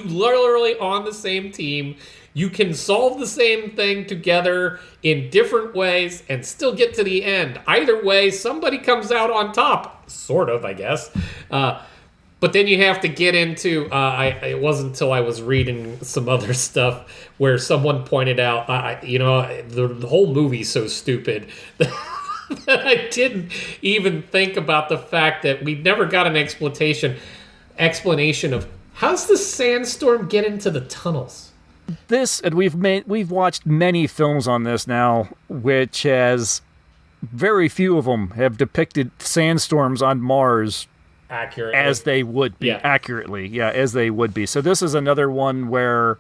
Speaker 3: literally on the same team. You can solve the same thing together in different ways and still get to the end. Either way, somebody comes out on top. Sort of, I guess. But then you have to get into, it wasn't until I was reading some other stuff where someone pointed out, the whole movie's so stupid that I didn't even think about the fact that we never got an explanation of how's the sandstorm get into the tunnels?
Speaker 2: This, and we've watched many films on this now, which has very few of them have depicted sandstorms on Mars
Speaker 3: accurately
Speaker 2: as they would be. As they would be. So this is another one where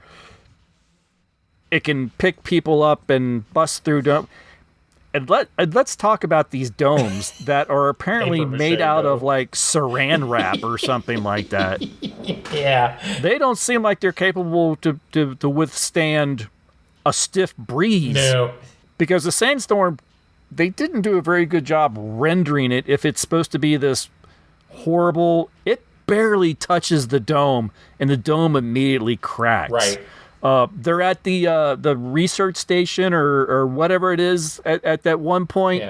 Speaker 2: it can pick people up and bust through. And let's talk about these domes that are apparently made out of like saran wrap or something like that.
Speaker 3: Yeah.
Speaker 2: They don't seem like they're capable to withstand a stiff breeze.
Speaker 3: No.
Speaker 2: Because the sandstorm, they didn't do a very good job rendering it if it's supposed to be this horrible. It barely touches the dome, and the dome immediately cracks.
Speaker 3: Right.
Speaker 2: They're at the research station or whatever it is at that one point,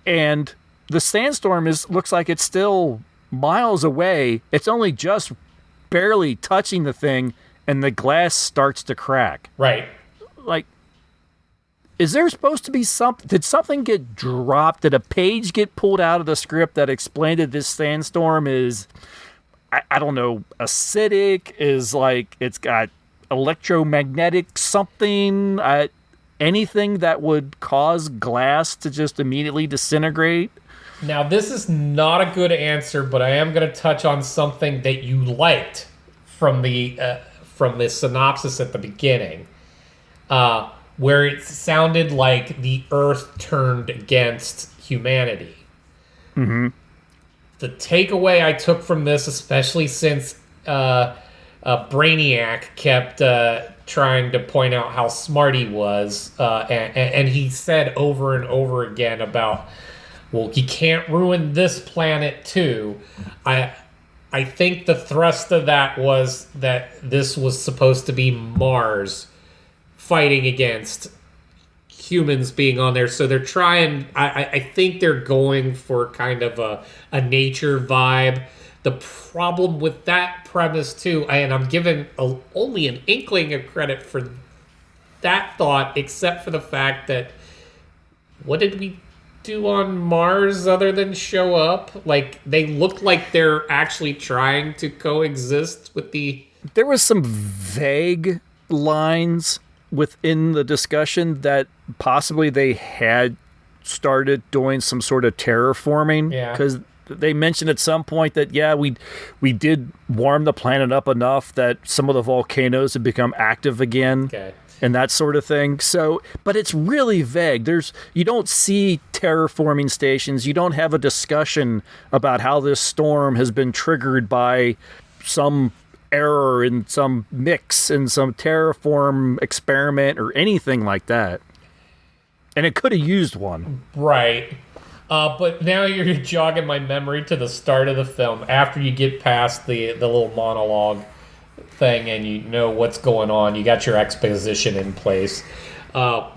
Speaker 2: and the sandstorm looks like it's still miles away. It's only just barely touching the thing, and the glass starts to crack.
Speaker 3: Right.
Speaker 2: Like, is there supposed to be something? Did something get dropped? Did a page get pulled out of the script that explained that this sandstorm is, I don't know, acidic? Is like it's got electromagnetic something, anything that would cause glass to just immediately disintegrate?
Speaker 3: Now, this is not a good answer, but I am going to touch on something that you liked from the synopsis at the beginning, where it sounded like the Earth turned against humanity.
Speaker 2: Mm-hmm.
Speaker 3: The takeaway I took from this, especially since Brainiac kept trying to point out how smart he was, and he said over and over again about, well, he can't ruin this planet too. I think the thrust of that was that this was supposed to be Mars fighting against humans being on there. So they're trying, I think they're going for kind of a nature vibe. The problem with that premise too, and I'm given only an inkling of credit for that thought, except for the fact that what did we do on Mars other than show up? Like, they look like they're actually trying to coexist with the...
Speaker 2: There was some vague lines within the discussion that possibly they had started doing some sort of terraforming.
Speaker 3: Yeah.
Speaker 2: Because they mentioned at some point that, we did warm the planet up enough that some of the volcanoes have become active again.
Speaker 3: Okay.
Speaker 2: And that sort of thing. So, but it's really vague. You don't see terraforming stations. You don't have a discussion about how this storm has been triggered by some error in some mix in some terraform experiment or anything like that. And it could have used one.
Speaker 3: Right. But now you're jogging my memory to the start of the film after you get past the little monologue thing and you know what's going on. You got your exposition in place. How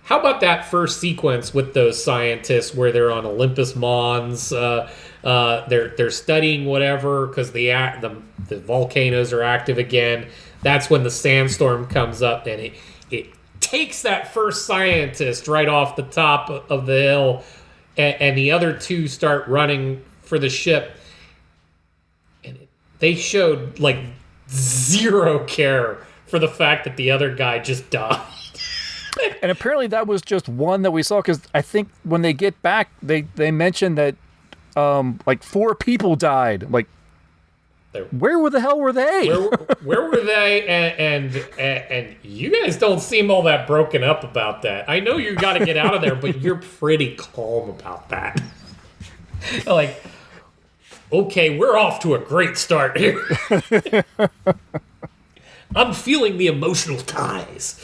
Speaker 3: about that first sequence with those scientists where they're on Olympus Mons? They're studying whatever because the volcanoes are active again. That's when the sandstorm comes up and it takes that first scientist right off the top of the hill, and the other two start running for the ship. And they showed like zero care for the fact that the other guy just died.
Speaker 2: And apparently that was just one that we saw, because I think when they get back, they mentioned that like 4 people died. Like, where the hell were they?
Speaker 3: Where were they? And you guys don't seem all that broken up about that. I know you got to get out of there, but you're pretty calm about that. Like, okay, we're off to a great start here. I'm feeling the emotional ties.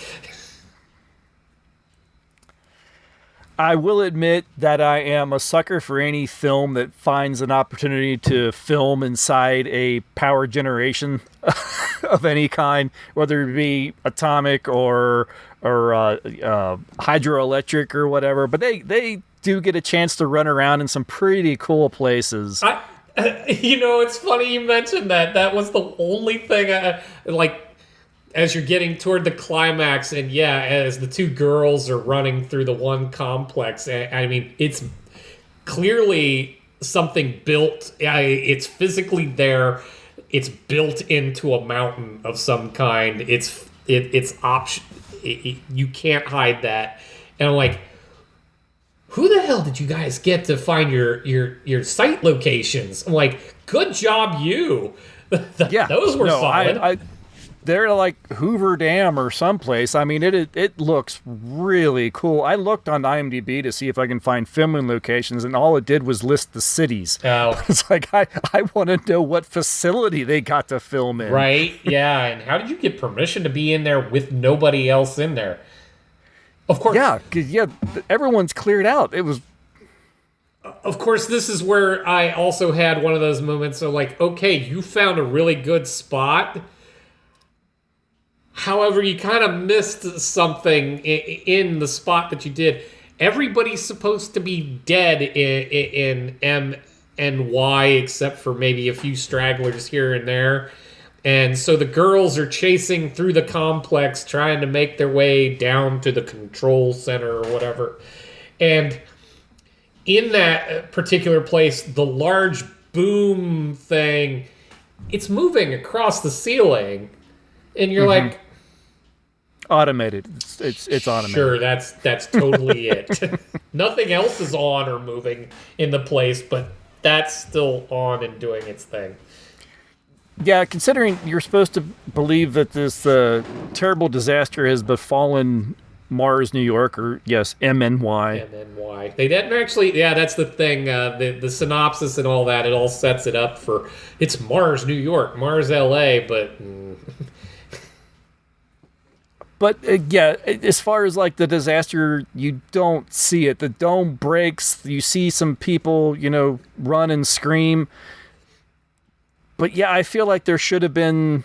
Speaker 2: I will admit that I am a sucker for any film that finds an opportunity to film inside a power generation of any kind, whether it be atomic or hydroelectric or whatever. But they do get a chance to run around in some pretty cool places.
Speaker 3: It's funny you mentioned that. That was the only thing as you're getting toward the climax, and as the 2 girls are running through the one complex, I mean, it's clearly something built. It's physically there. It's built into a mountain of some kind. It's option. You can't hide that. And I'm like, who the hell did you guys get to find your site locations? I'm like, good job, you. Those were solid.
Speaker 2: They're like Hoover Dam or someplace. I mean, it looks really cool. I looked on IMDb to see if I can find filming locations, and all it did was list the cities.
Speaker 3: Oh.
Speaker 2: It's like, I want to know what facility they got to film in.
Speaker 3: Right, yeah. And how did you get permission to be in there with nobody else in there? Of course.
Speaker 2: Yeah, because everyone's cleared out. It was...
Speaker 3: Of course, this is where I also had one of those moments of like, okay, you found a really good spot. However, you kind of missed something in the spot that you did. Everybody's supposed to be dead in M and Y, except for maybe a few stragglers here and there. And so the girls are chasing through the complex, trying to make their way down to the control center or whatever. And in that particular place, the large boom thing, it's moving across the ceiling. And you're like...
Speaker 2: Automated. It's automated.
Speaker 3: Sure, that's totally it. Nothing else is on or moving in the place, but that's still on and doing its thing.
Speaker 2: Yeah, considering you're supposed to believe that this terrible disaster has befallen Mars, New York, or yes, MNY.
Speaker 3: MNY. They didn't actually. Yeah, that's the thing. The synopsis and all that. It all sets it up for it's Mars, New York, Mars, LA, but.
Speaker 2: But as far as like the disaster, you don't see it. The dome breaks. You see some people, run and scream. But I feel like there should have been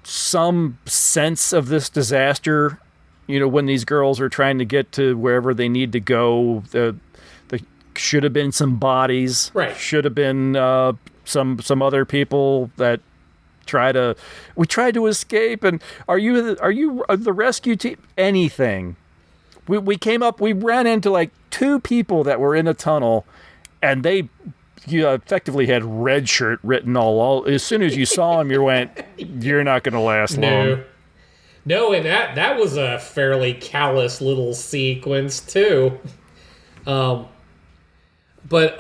Speaker 2: some sense of this disaster, when these girls are trying to get to wherever they need to go. There should have been some bodies.
Speaker 3: Right.
Speaker 2: Should have been some other people that we tried to escape. And are you the rescue team? Anything. We ran into like 2 people that were in a tunnel, and they effectively had red shirt written all. As soon as you saw them, you went, you're not going to last long.
Speaker 3: No, and that was a fairly callous little sequence too. But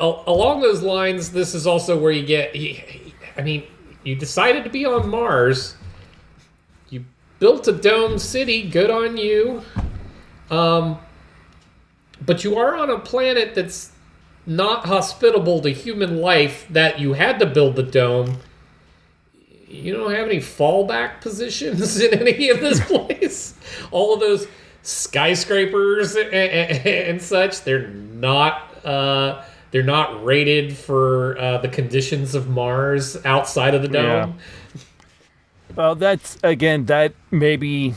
Speaker 3: along those lines, this is also where you get. You decided to be on Mars. You built a dome city. Good on you. But you are on a planet that's not hospitable to human life. That you had to build the dome. You don't have any fallback positions in any of this place. All of those skyscrapers and such, they're not rated for the conditions of Mars outside of the dome.
Speaker 2: Yeah. Well, that maybe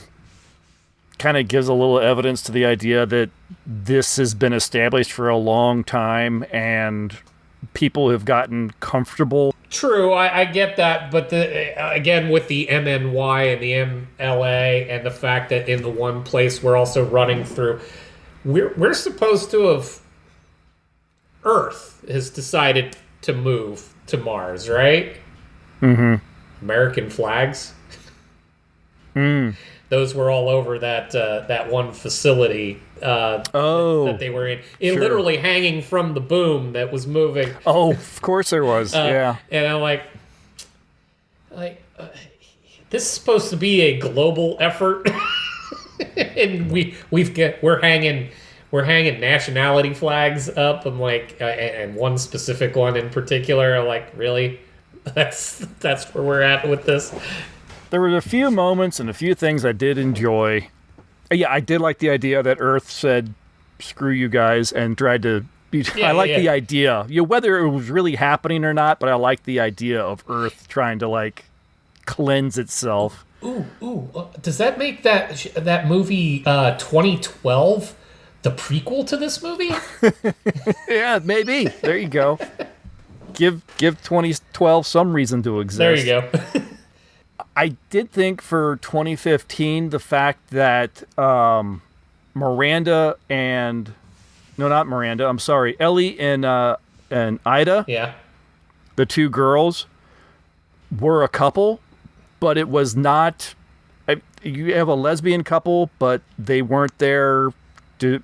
Speaker 2: kind of gives a little evidence to the idea that this has been established for a long time and people have gotten comfortable.
Speaker 3: True, I get that, but again, with the MNY and the MLA and the fact that in the one place we're also running through, we're supposed to have... Earth has decided to move to Mars, right?
Speaker 2: Mm-hmm.
Speaker 3: American flags. those were all over that one facility that they were in. It literally hanging from the boom that was moving.
Speaker 2: Oh, of course there was. Yeah.
Speaker 3: And I'm like, this is supposed to be a global effort, and we're hanging nationality flags up. I'm like, and one specific one in particular. I'm like, really? That's where we're at with this.
Speaker 2: There were a few moments and a few things I did enjoy. Yeah, I did like the idea that Earth said, "Screw you guys," and tried to. I like the idea. Whether it was really happening or not, but I like the idea of Earth trying to cleanse itself.
Speaker 3: Ooh! Does that make that movie 2012 the prequel to this movie?
Speaker 2: Yeah, maybe. There you go. Give 2012 some reason to exist.
Speaker 3: There you go.
Speaker 2: I did think for 2015 the fact that Ellie and Ida, the two girls, were a couple, but it was not. You have a lesbian couple, but they weren't there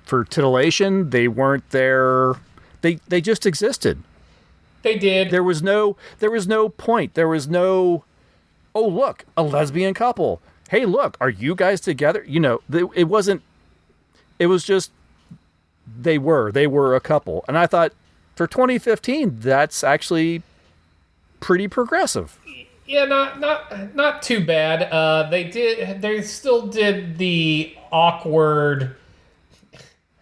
Speaker 2: for titillation. They weren't there. They just existed.
Speaker 3: They did.
Speaker 2: There was no point. There was no. Oh, look, a lesbian couple. Hey, look, are you guys together? It wasn't. It was just they were a couple, and I thought for 2015 that's actually pretty progressive.
Speaker 3: Yeah, not too bad. They still did the awkward.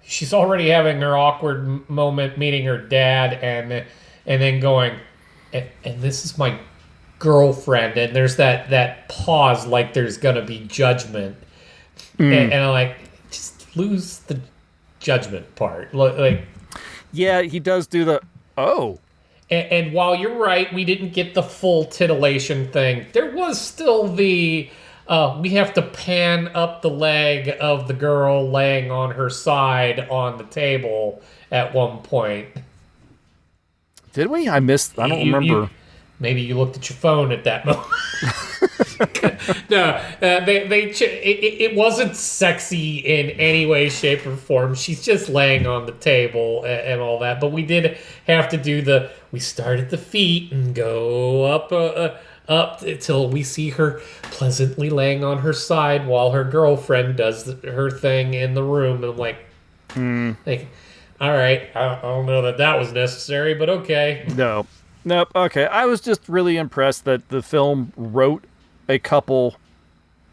Speaker 3: She's already having her awkward moment meeting her dad, and then going, and this is my girlfriend, and there's that pause like there's gonna be judgment, and I'm like, just lose the judgment part.
Speaker 2: Yeah, he does do the
Speaker 3: and while you're right, we didn't get the full titillation thing. There was still the we have to pan up the leg of the girl laying on her side on the table at one point.
Speaker 2: Did we? I don't remember.
Speaker 3: Maybe you looked at your phone at that moment. No, it wasn't sexy in any way, shape, or form. She's just laying on the table and all that. But we did have to do we start at the feet and go up until we see her pleasantly laying on her side while her girlfriend does her thing in the room. And I'm like, all right, I don't know that was necessary, but okay.
Speaker 2: Nope. Okay. I was just really impressed that the film wrote a couple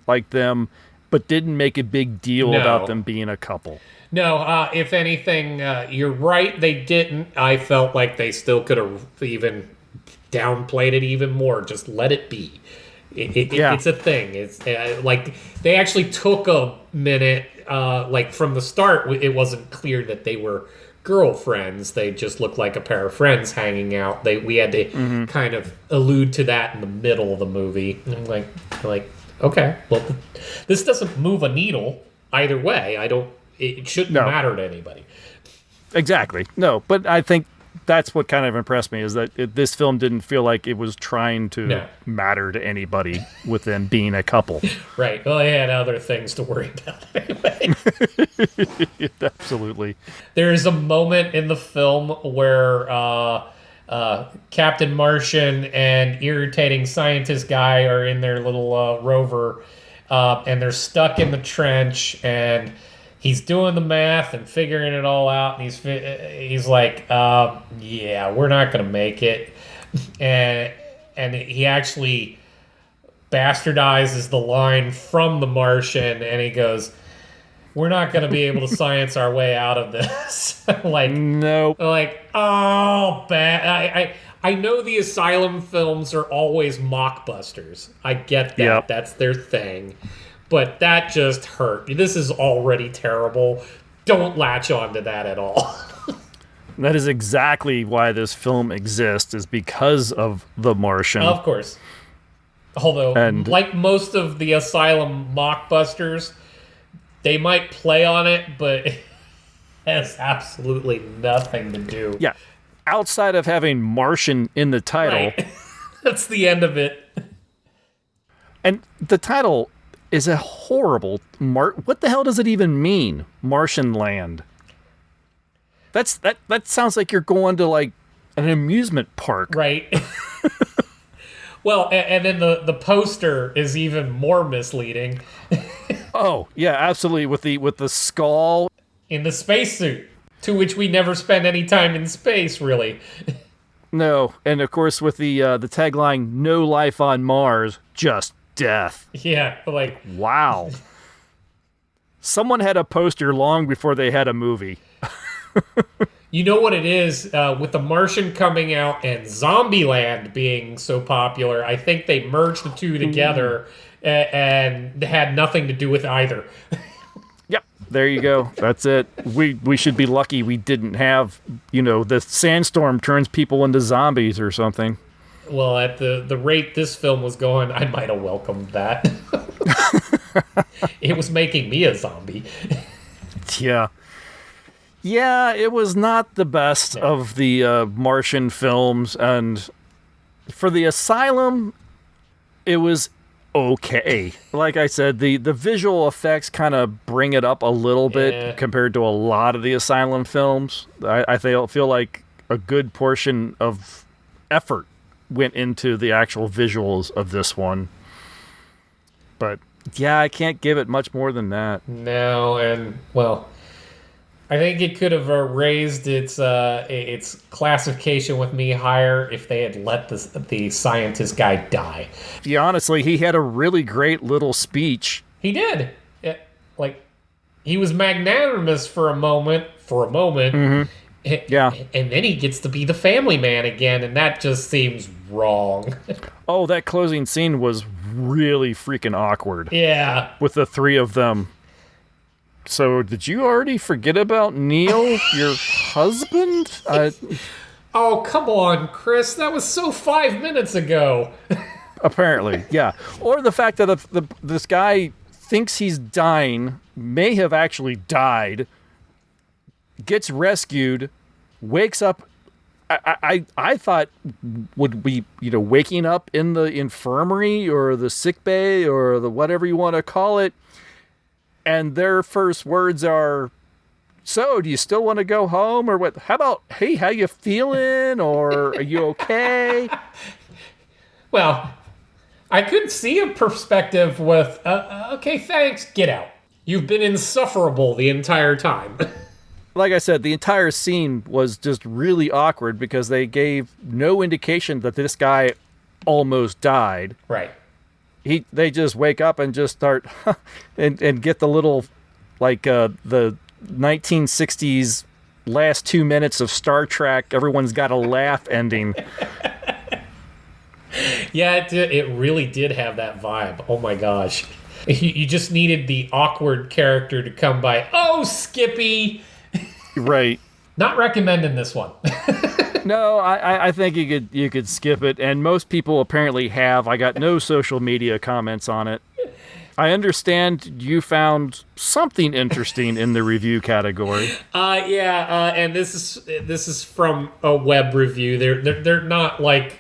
Speaker 2: like them, but didn't make a big deal about them being a couple.
Speaker 3: No, if anything, you're right, they didn't. I felt like they still could have even downplayed it even more. Just let it be. It's a thing. It's like they actually took a minute. From the start, it wasn't clear that they were girlfriends. They just looked like a pair of friends hanging out. We had to kind of allude to that in the middle of the movie. And I'm like, okay, well, this doesn't move a needle either way. It shouldn't matter to anybody.
Speaker 2: Exactly. No, but I think that's what kind of impressed me is that this film didn't feel like it was trying to matter to anybody with them being a couple.
Speaker 3: Right. Well, I had other things to worry about anyway.
Speaker 2: Absolutely.
Speaker 3: There is a moment in the film where Captain Martian and irritating scientist guy are in their little rover, and they're stuck in the trench, and he's doing the math and figuring it all out, and he's like, yeah, we're not going to make it. And he actually bastardizes the line from The Martian, and he goes, we're not going to be able to science our way out of this.
Speaker 2: Nope.
Speaker 3: Bad. I know the Asylum films are always mockbusters. I get that. Yep. That's their thing. But that just hurt. This is already terrible. Don't latch on to that at all.
Speaker 2: That is exactly why this film exists, is because of The Martian.
Speaker 3: Of course. Although, like most of the Asylum mockbusters, they might play on it, but it has absolutely nothing to do.
Speaker 2: Yeah. Outside of having Martian in the title.
Speaker 3: Right. That's the end of it.
Speaker 2: And the title is a horrible what the hell does it even mean? Martian Land. That sounds like you're going to like an amusement park.
Speaker 3: Right. Well, and then the poster is even more misleading.
Speaker 2: Oh, yeah, absolutely, with the skull
Speaker 3: In the spacesuit, to which we never spend any time in space, really.
Speaker 2: No, and of course with the tagline "No life on Mars, just death."
Speaker 3: Yeah, like,
Speaker 2: Wow. Someone had a poster long before they had a movie.
Speaker 3: you know what it is, with The Martian coming out and Zombieland being so popular, I think they merged the two together and had nothing to do with either.
Speaker 2: Yep, there you go. That's it. We should be lucky we didn't have, the sandstorm turns people into zombies or something.
Speaker 3: Well, at the rate this film was going, I might have welcomed that. It was making me a zombie.
Speaker 2: Yeah. Yeah, it was not the best of the Martian films, and for the Asylum, it was okay. Like I said, the visual effects kind of bring it up a little bit compared to a lot of the Asylum films. I feel like a good portion of effort went into the actual visuals of this one. But yeah, I can't give it much more than that.
Speaker 3: No, and well, I think it could have raised its classification with me higher if they had let the scientist guy die.
Speaker 2: Yeah, honestly, he had a really great little speech.
Speaker 3: He did. He was magnanimous for a moment.
Speaker 2: Mm-hmm. Yeah.
Speaker 3: And then he gets to be the family man again, and that just seems wrong.
Speaker 2: Oh, that closing scene was really freaking awkward.
Speaker 3: Yeah.
Speaker 2: With the three of them. So, did you already forget about Neil, your husband?
Speaker 3: Oh, come on, Chris. That was so 5 minutes ago.
Speaker 2: Apparently, yeah. Or the fact that this guy thinks he's dying, may have actually died, gets rescued, wakes up. I thought would be, waking up in the infirmary or the sick bay or the whatever you want to call it. And their first words are, "So, do you still want to go home?" Or what? How about, "Hey, how you feeling?" Or, "Are you okay?"
Speaker 3: Well, I could see a perspective with, "Okay, thanks, get out. You've been insufferable the entire time."
Speaker 2: Like I said, the entire scene was just really awkward because they gave no indication that this guy almost died.
Speaker 3: Right.
Speaker 2: They just wake up and just start and get the little, the 1960s last 2 minutes of Star Trek, everyone's got a laugh ending.
Speaker 3: Yeah, it really did have that vibe. Oh my gosh. You just needed the awkward character to come by. "Oh, Skippy!"
Speaker 2: Right.
Speaker 3: Not recommending this one.
Speaker 2: No, I think you could skip it, and most people apparently have. I got no social media comments on it. I understand you found something interesting in the review category.
Speaker 3: And this is from a web review. They're not like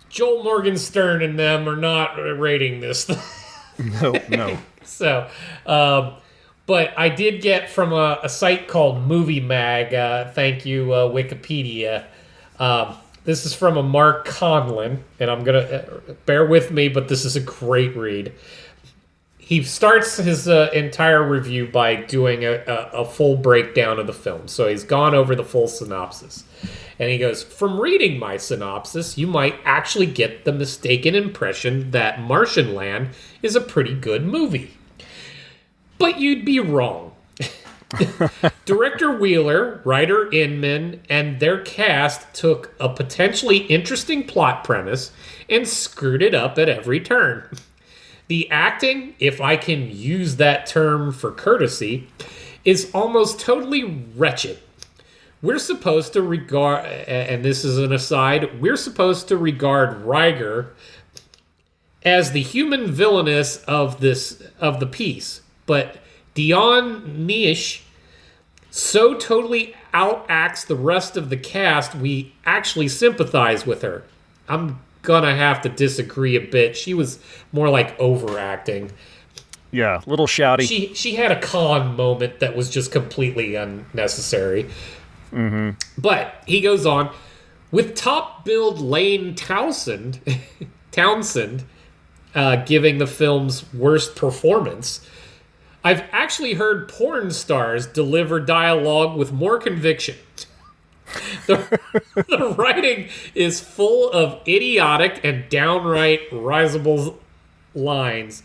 Speaker 3: Joel Morgenstern and them are not rating this.
Speaker 2: No.
Speaker 3: So, but I did get from a site called Movie Mag. Thank you, Wikipedia. This is from a Mark Conlon, and I'm going to bear with me, but this is a great read. He starts his entire review by doing a full breakdown of the film. So he's gone over the full synopsis. And he goes, "From reading my synopsis, you might actually get the mistaken impression that Martian Land is a pretty good movie. But you'd be wrong. Director Wheeler, writer Inman, and their cast took a potentially interesting plot premise and screwed it up at every turn. The acting, if I can use that term for courtesy, is almost totally wretched. We're supposed to regard, and this is an aside, we're supposed to regard Riker as the human villainess of the piece, but Dion Nish so totally outacts the rest of the cast, we actually sympathize with her. I'm gonna have to disagree a bit. She was more like overacting.
Speaker 2: Yeah, little shouty.
Speaker 3: She had a con moment that was just completely unnecessary. Mm-hmm. But he goes on, with top billed Lane Townsend giving the film's worst performance, I've actually heard porn stars deliver dialogue with more conviction. The writing is full of idiotic and downright risible lines,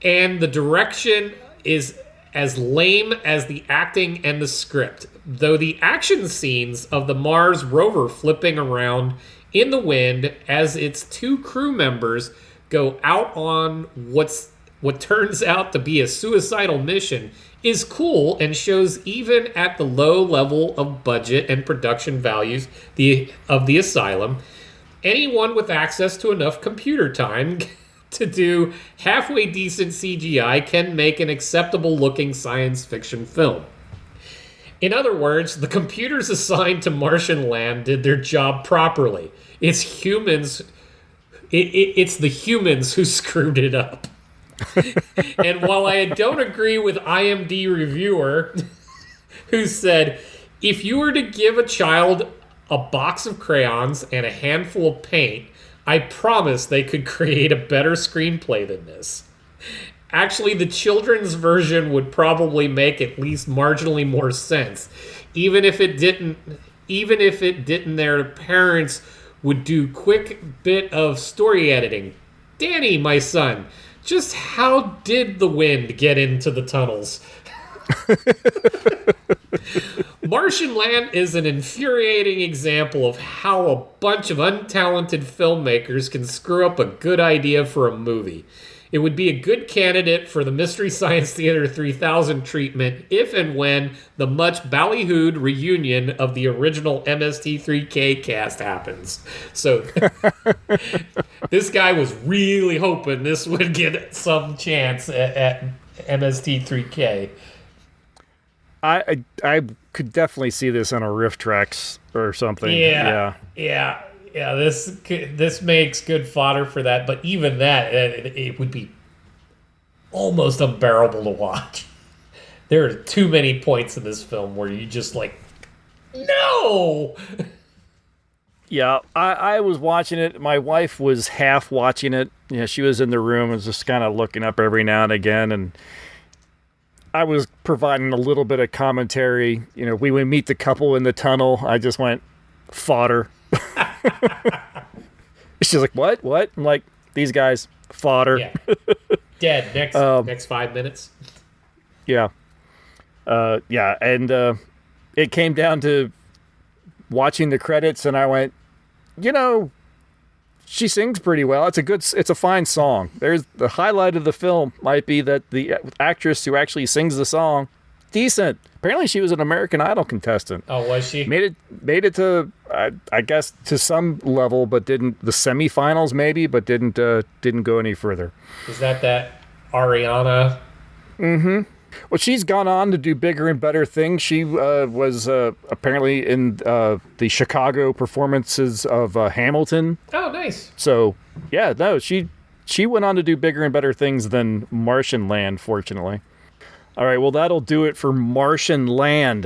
Speaker 3: and the direction is as lame as the acting and the script, though the action scenes of the Mars rover flipping around in the wind as its two crew members go out on what turns out to be a suicidal mission is cool and shows even at the low level of budget and production values of the asylum, anyone with access to enough computer time to do halfway decent CGI can make an acceptable looking science fiction film. In other words, the computers assigned to Martian Land did their job properly. It's the humans who screwed it up. And while I don't agree with IMDb reviewer who said, if you were to give a child a box of crayons and a handful of paint, I promise they could create a better screenplay than this. Actually, the children's version would probably make at least marginally more sense. Even if it didn't, their parents would do quick bit of story editing. Danny, my son, just how did the wind get into the tunnels? Martian Land is an infuriating example of how a bunch of untalented filmmakers can screw up a good idea for a movie. It would be a good candidate for the Mystery Science Theater 3000 treatment if and when the much ballyhooed reunion of the original MST3K cast happens. So this guy was really hoping this would get some chance at MST3K.
Speaker 2: I could definitely see this on a riff tracks or something.
Speaker 3: Yeah. This makes good fodder for that, but even that, it would be almost unbearable to watch. There are too many points in this film where you just like, no.
Speaker 2: Yeah, I was watching it. My wife was half watching it. Yeah, she was in the room and was just kind of looking up every now and again, and I was providing a little bit of commentary. You know, we would meet the couple in the tunnel. I just went, fodder. She's like, what? I'm like, these guys, fodder.
Speaker 3: Yeah. Dead next 5 minutes.
Speaker 2: Yeah. And it came down to watching the credits, and I went, she sings pretty well. It's a fine song. There's the highlight of the film might be that the actress who actually sings the song, decent. Apparently she was an American Idol contestant.
Speaker 3: Oh, was she?
Speaker 2: Made it to, I guess, to some level, but didn't, the semifinals maybe, but didn't go any further.
Speaker 3: Is that Ariana?
Speaker 2: Mm-hmm. Well, she's gone on to do bigger and better things. She was apparently in the Chicago performances of Hamilton.
Speaker 3: Oh, nice.
Speaker 2: So, yeah, no, she went on to do bigger and better things than Martian Land, fortunately. All right, well, that'll do it for Martian Land.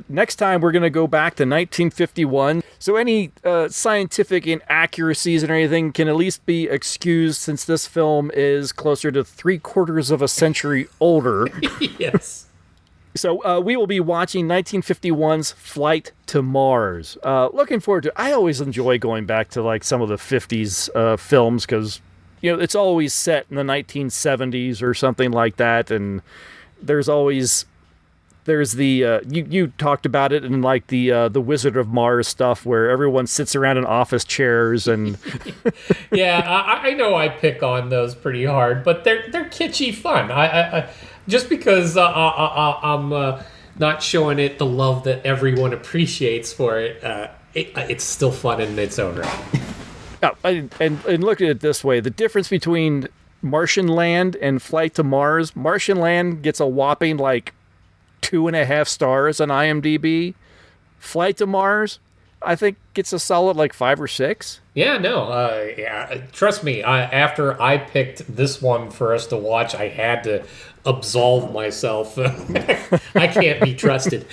Speaker 2: Next time, we're going to go back to 1951. So any scientific inaccuracies and anything can at least be excused since this film is closer to 3/4 of a century older.
Speaker 3: Yes.
Speaker 2: So we will be watching 1951's Flight to Mars. Looking forward to it. I always enjoy going back to like some of the 50s films because, it's always set in the 1970s or something like that, and there's the you talked about it in like the Wizard of Mars stuff where everyone sits around in office chairs and
Speaker 3: yeah, I know I pick on those pretty hard, but they're kitschy fun. I just because I'm not showing it the love that everyone appreciates for it, it's still fun in its own right.
Speaker 2: Oh, and look at it this way: the difference between Martian Land and Flight to Mars. Martian Land gets a whopping like 2.5 stars on IMDb. Flight to Mars, I think it's a solid like 5 or 6.
Speaker 3: Yeah, no, trust me. After I picked this one for us to watch, I had to absolve myself. I can't be trusted.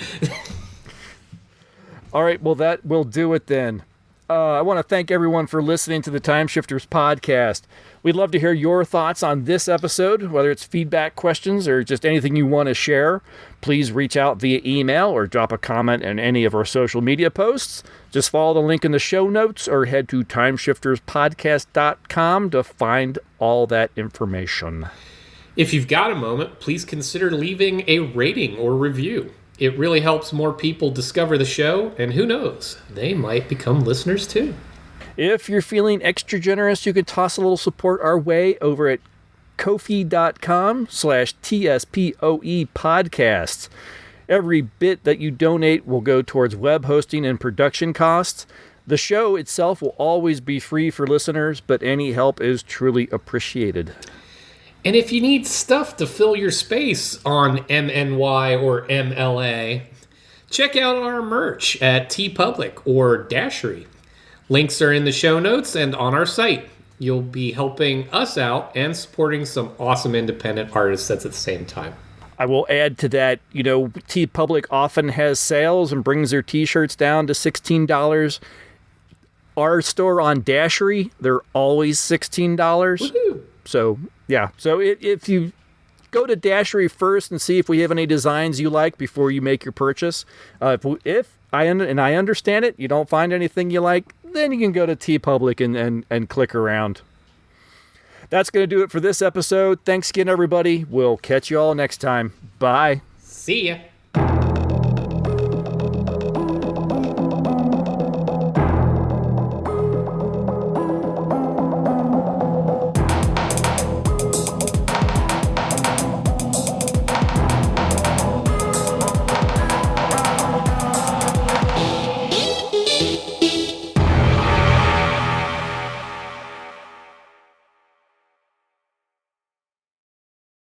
Speaker 2: All right, well, that will do it then. I want to thank everyone for listening to the Time Shifters podcast. We'd love to hear your thoughts on this episode, whether it's feedback, questions, or just anything you want to share. Please reach out via email or drop a comment in any of our social media posts. Just follow the link in the show notes or head to timeshifterspodcast.com to find all that information.
Speaker 3: If you've got a moment, please consider leaving a rating or review. It really helps more people discover the show, and who knows, they might become listeners too.
Speaker 2: If you're feeling extra generous, you can toss a little support our way over at Ko-fi.com/TSPOE podcasts. Every bit that you donate will go towards web hosting and production costs. The show itself will always be free for listeners, but any help is truly appreciated.
Speaker 3: And if you need stuff to fill your space on MNY or MLA, check out our merch at TeePublic or Dashery. Links are in the show notes and on our site. You'll be helping us out and supporting some awesome independent artists at the same time.
Speaker 2: I will add to that, TeePublic often has sales and brings their t-shirts down to $16. Our store on Dashery, they're always $16.
Speaker 3: Woohoo!
Speaker 2: So, yeah. So if you go to Dashery first and see if we have any designs you like before you make your purchase. If I understand it, you don't find anything you like, then you can go to TeePublic and click around. That's going to do it for this episode. Thanks again, everybody. We'll catch you all next time. Bye.
Speaker 3: See ya.